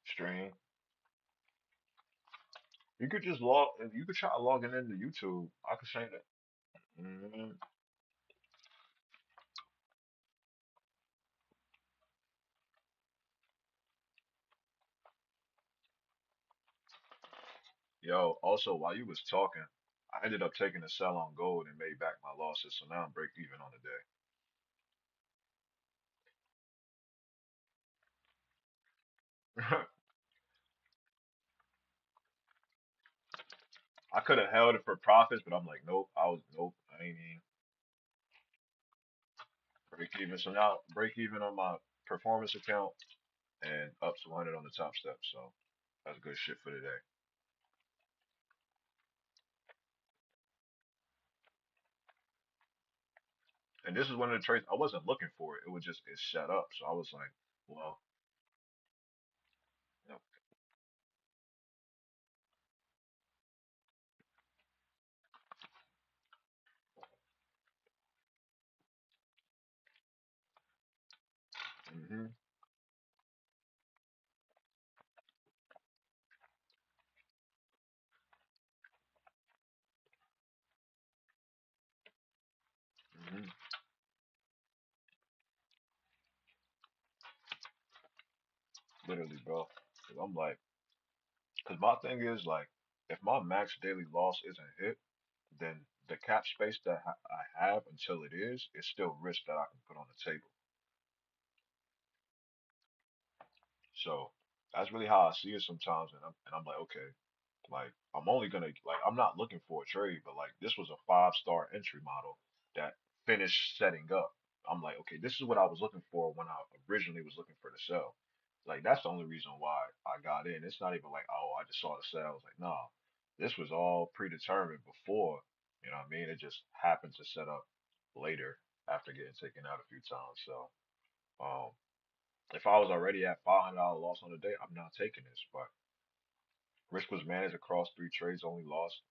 stream, you could just log. You could try logging into YouTube. I could say that. hmm Yo, also while you was talking, I ended up taking a sell on gold and made back my losses, so now I'm break even on the day. I could have held it for profits, but I'm like, nope, I ain't even break even. So now break even on my performance account and up to 100 on the top step. So that's good shit for today. And this is one of the trades I wasn't looking for. It was just it shut up. So I was like, well, you know, hmm hmm literally, bro. 'Cause I'm like, because my thing is like, if my max daily loss isn't hit, then the cap space that I have until it is still risk that I can put on the table. So that's really how I see it sometimes, and I'm like, okay, like I'm only gonna like I'm not looking for a trade, but like this was a 5-star entry model that finished setting up. I'm like, okay, this is what I was looking for when I originally was looking for the sell. Like that's the only reason why I got in. It's not even like, oh, I just saw the sell. I was like, nah, this was all predetermined before. You know what I mean? It just happened to set up later after getting taken out a few times. So um, if I was already at $500 loss on the day, I'm not taking this. But risk was managed across 3 trades, only lost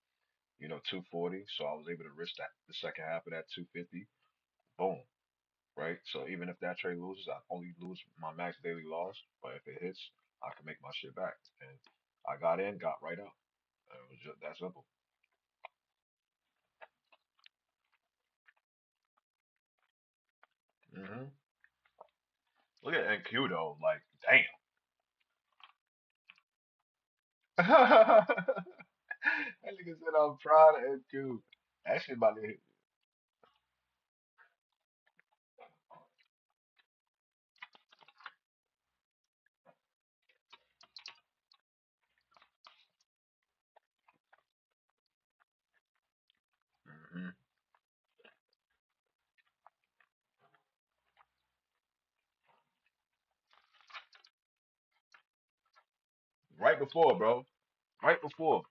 240. So I was able to risk that the second half of that 250. Boom. right? So even if that trade loses, I only lose my max daily loss. But if it hits, I can make my shit back. And I got in, got right out. It was just that simple. Hmm. Look at NQ though, like damn. That nigga said I'm proud of NQ. That shit about to hit. Hmm. Right before, bro. Right before.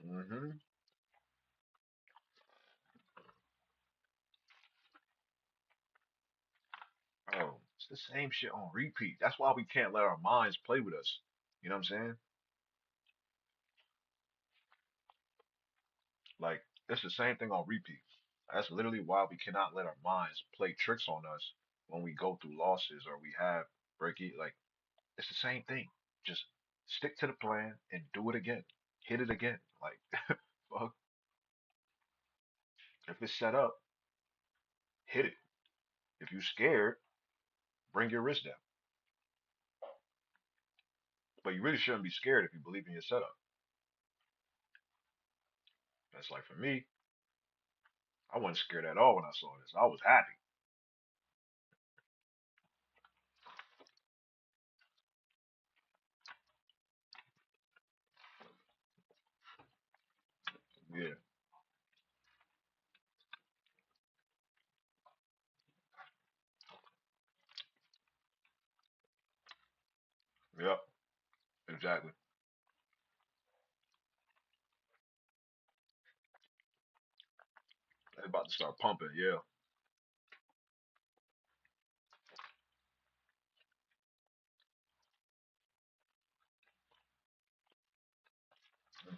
Hmm. Bro, it's the same shit on repeat. That's why we can't let our minds play with us. You know what I'm saying? Like, it's the same thing on repeat. That's literally why we cannot let our minds play tricks on us when we go through losses or we have break it. Like, it's the same thing. Just stick to the plan and do it again. Hit it again. Like, fuck. If it's set up, hit it. If you're scared, bring your wrist down. But you really shouldn't be scared if you believe in your setup. That's like for me, I wasn't scared at all when I saw this. I was happy. Yeah. Yep. Exactly. They about to start pumping. Yeah.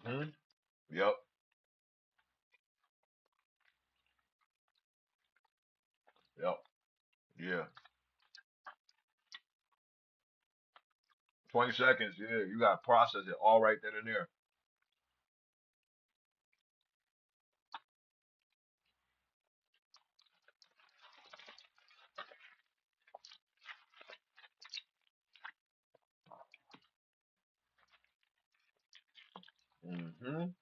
Hmm. Yep. Yep. Yeah. 20 seconds. Yeah. You got to process it all right then and there. Hmm.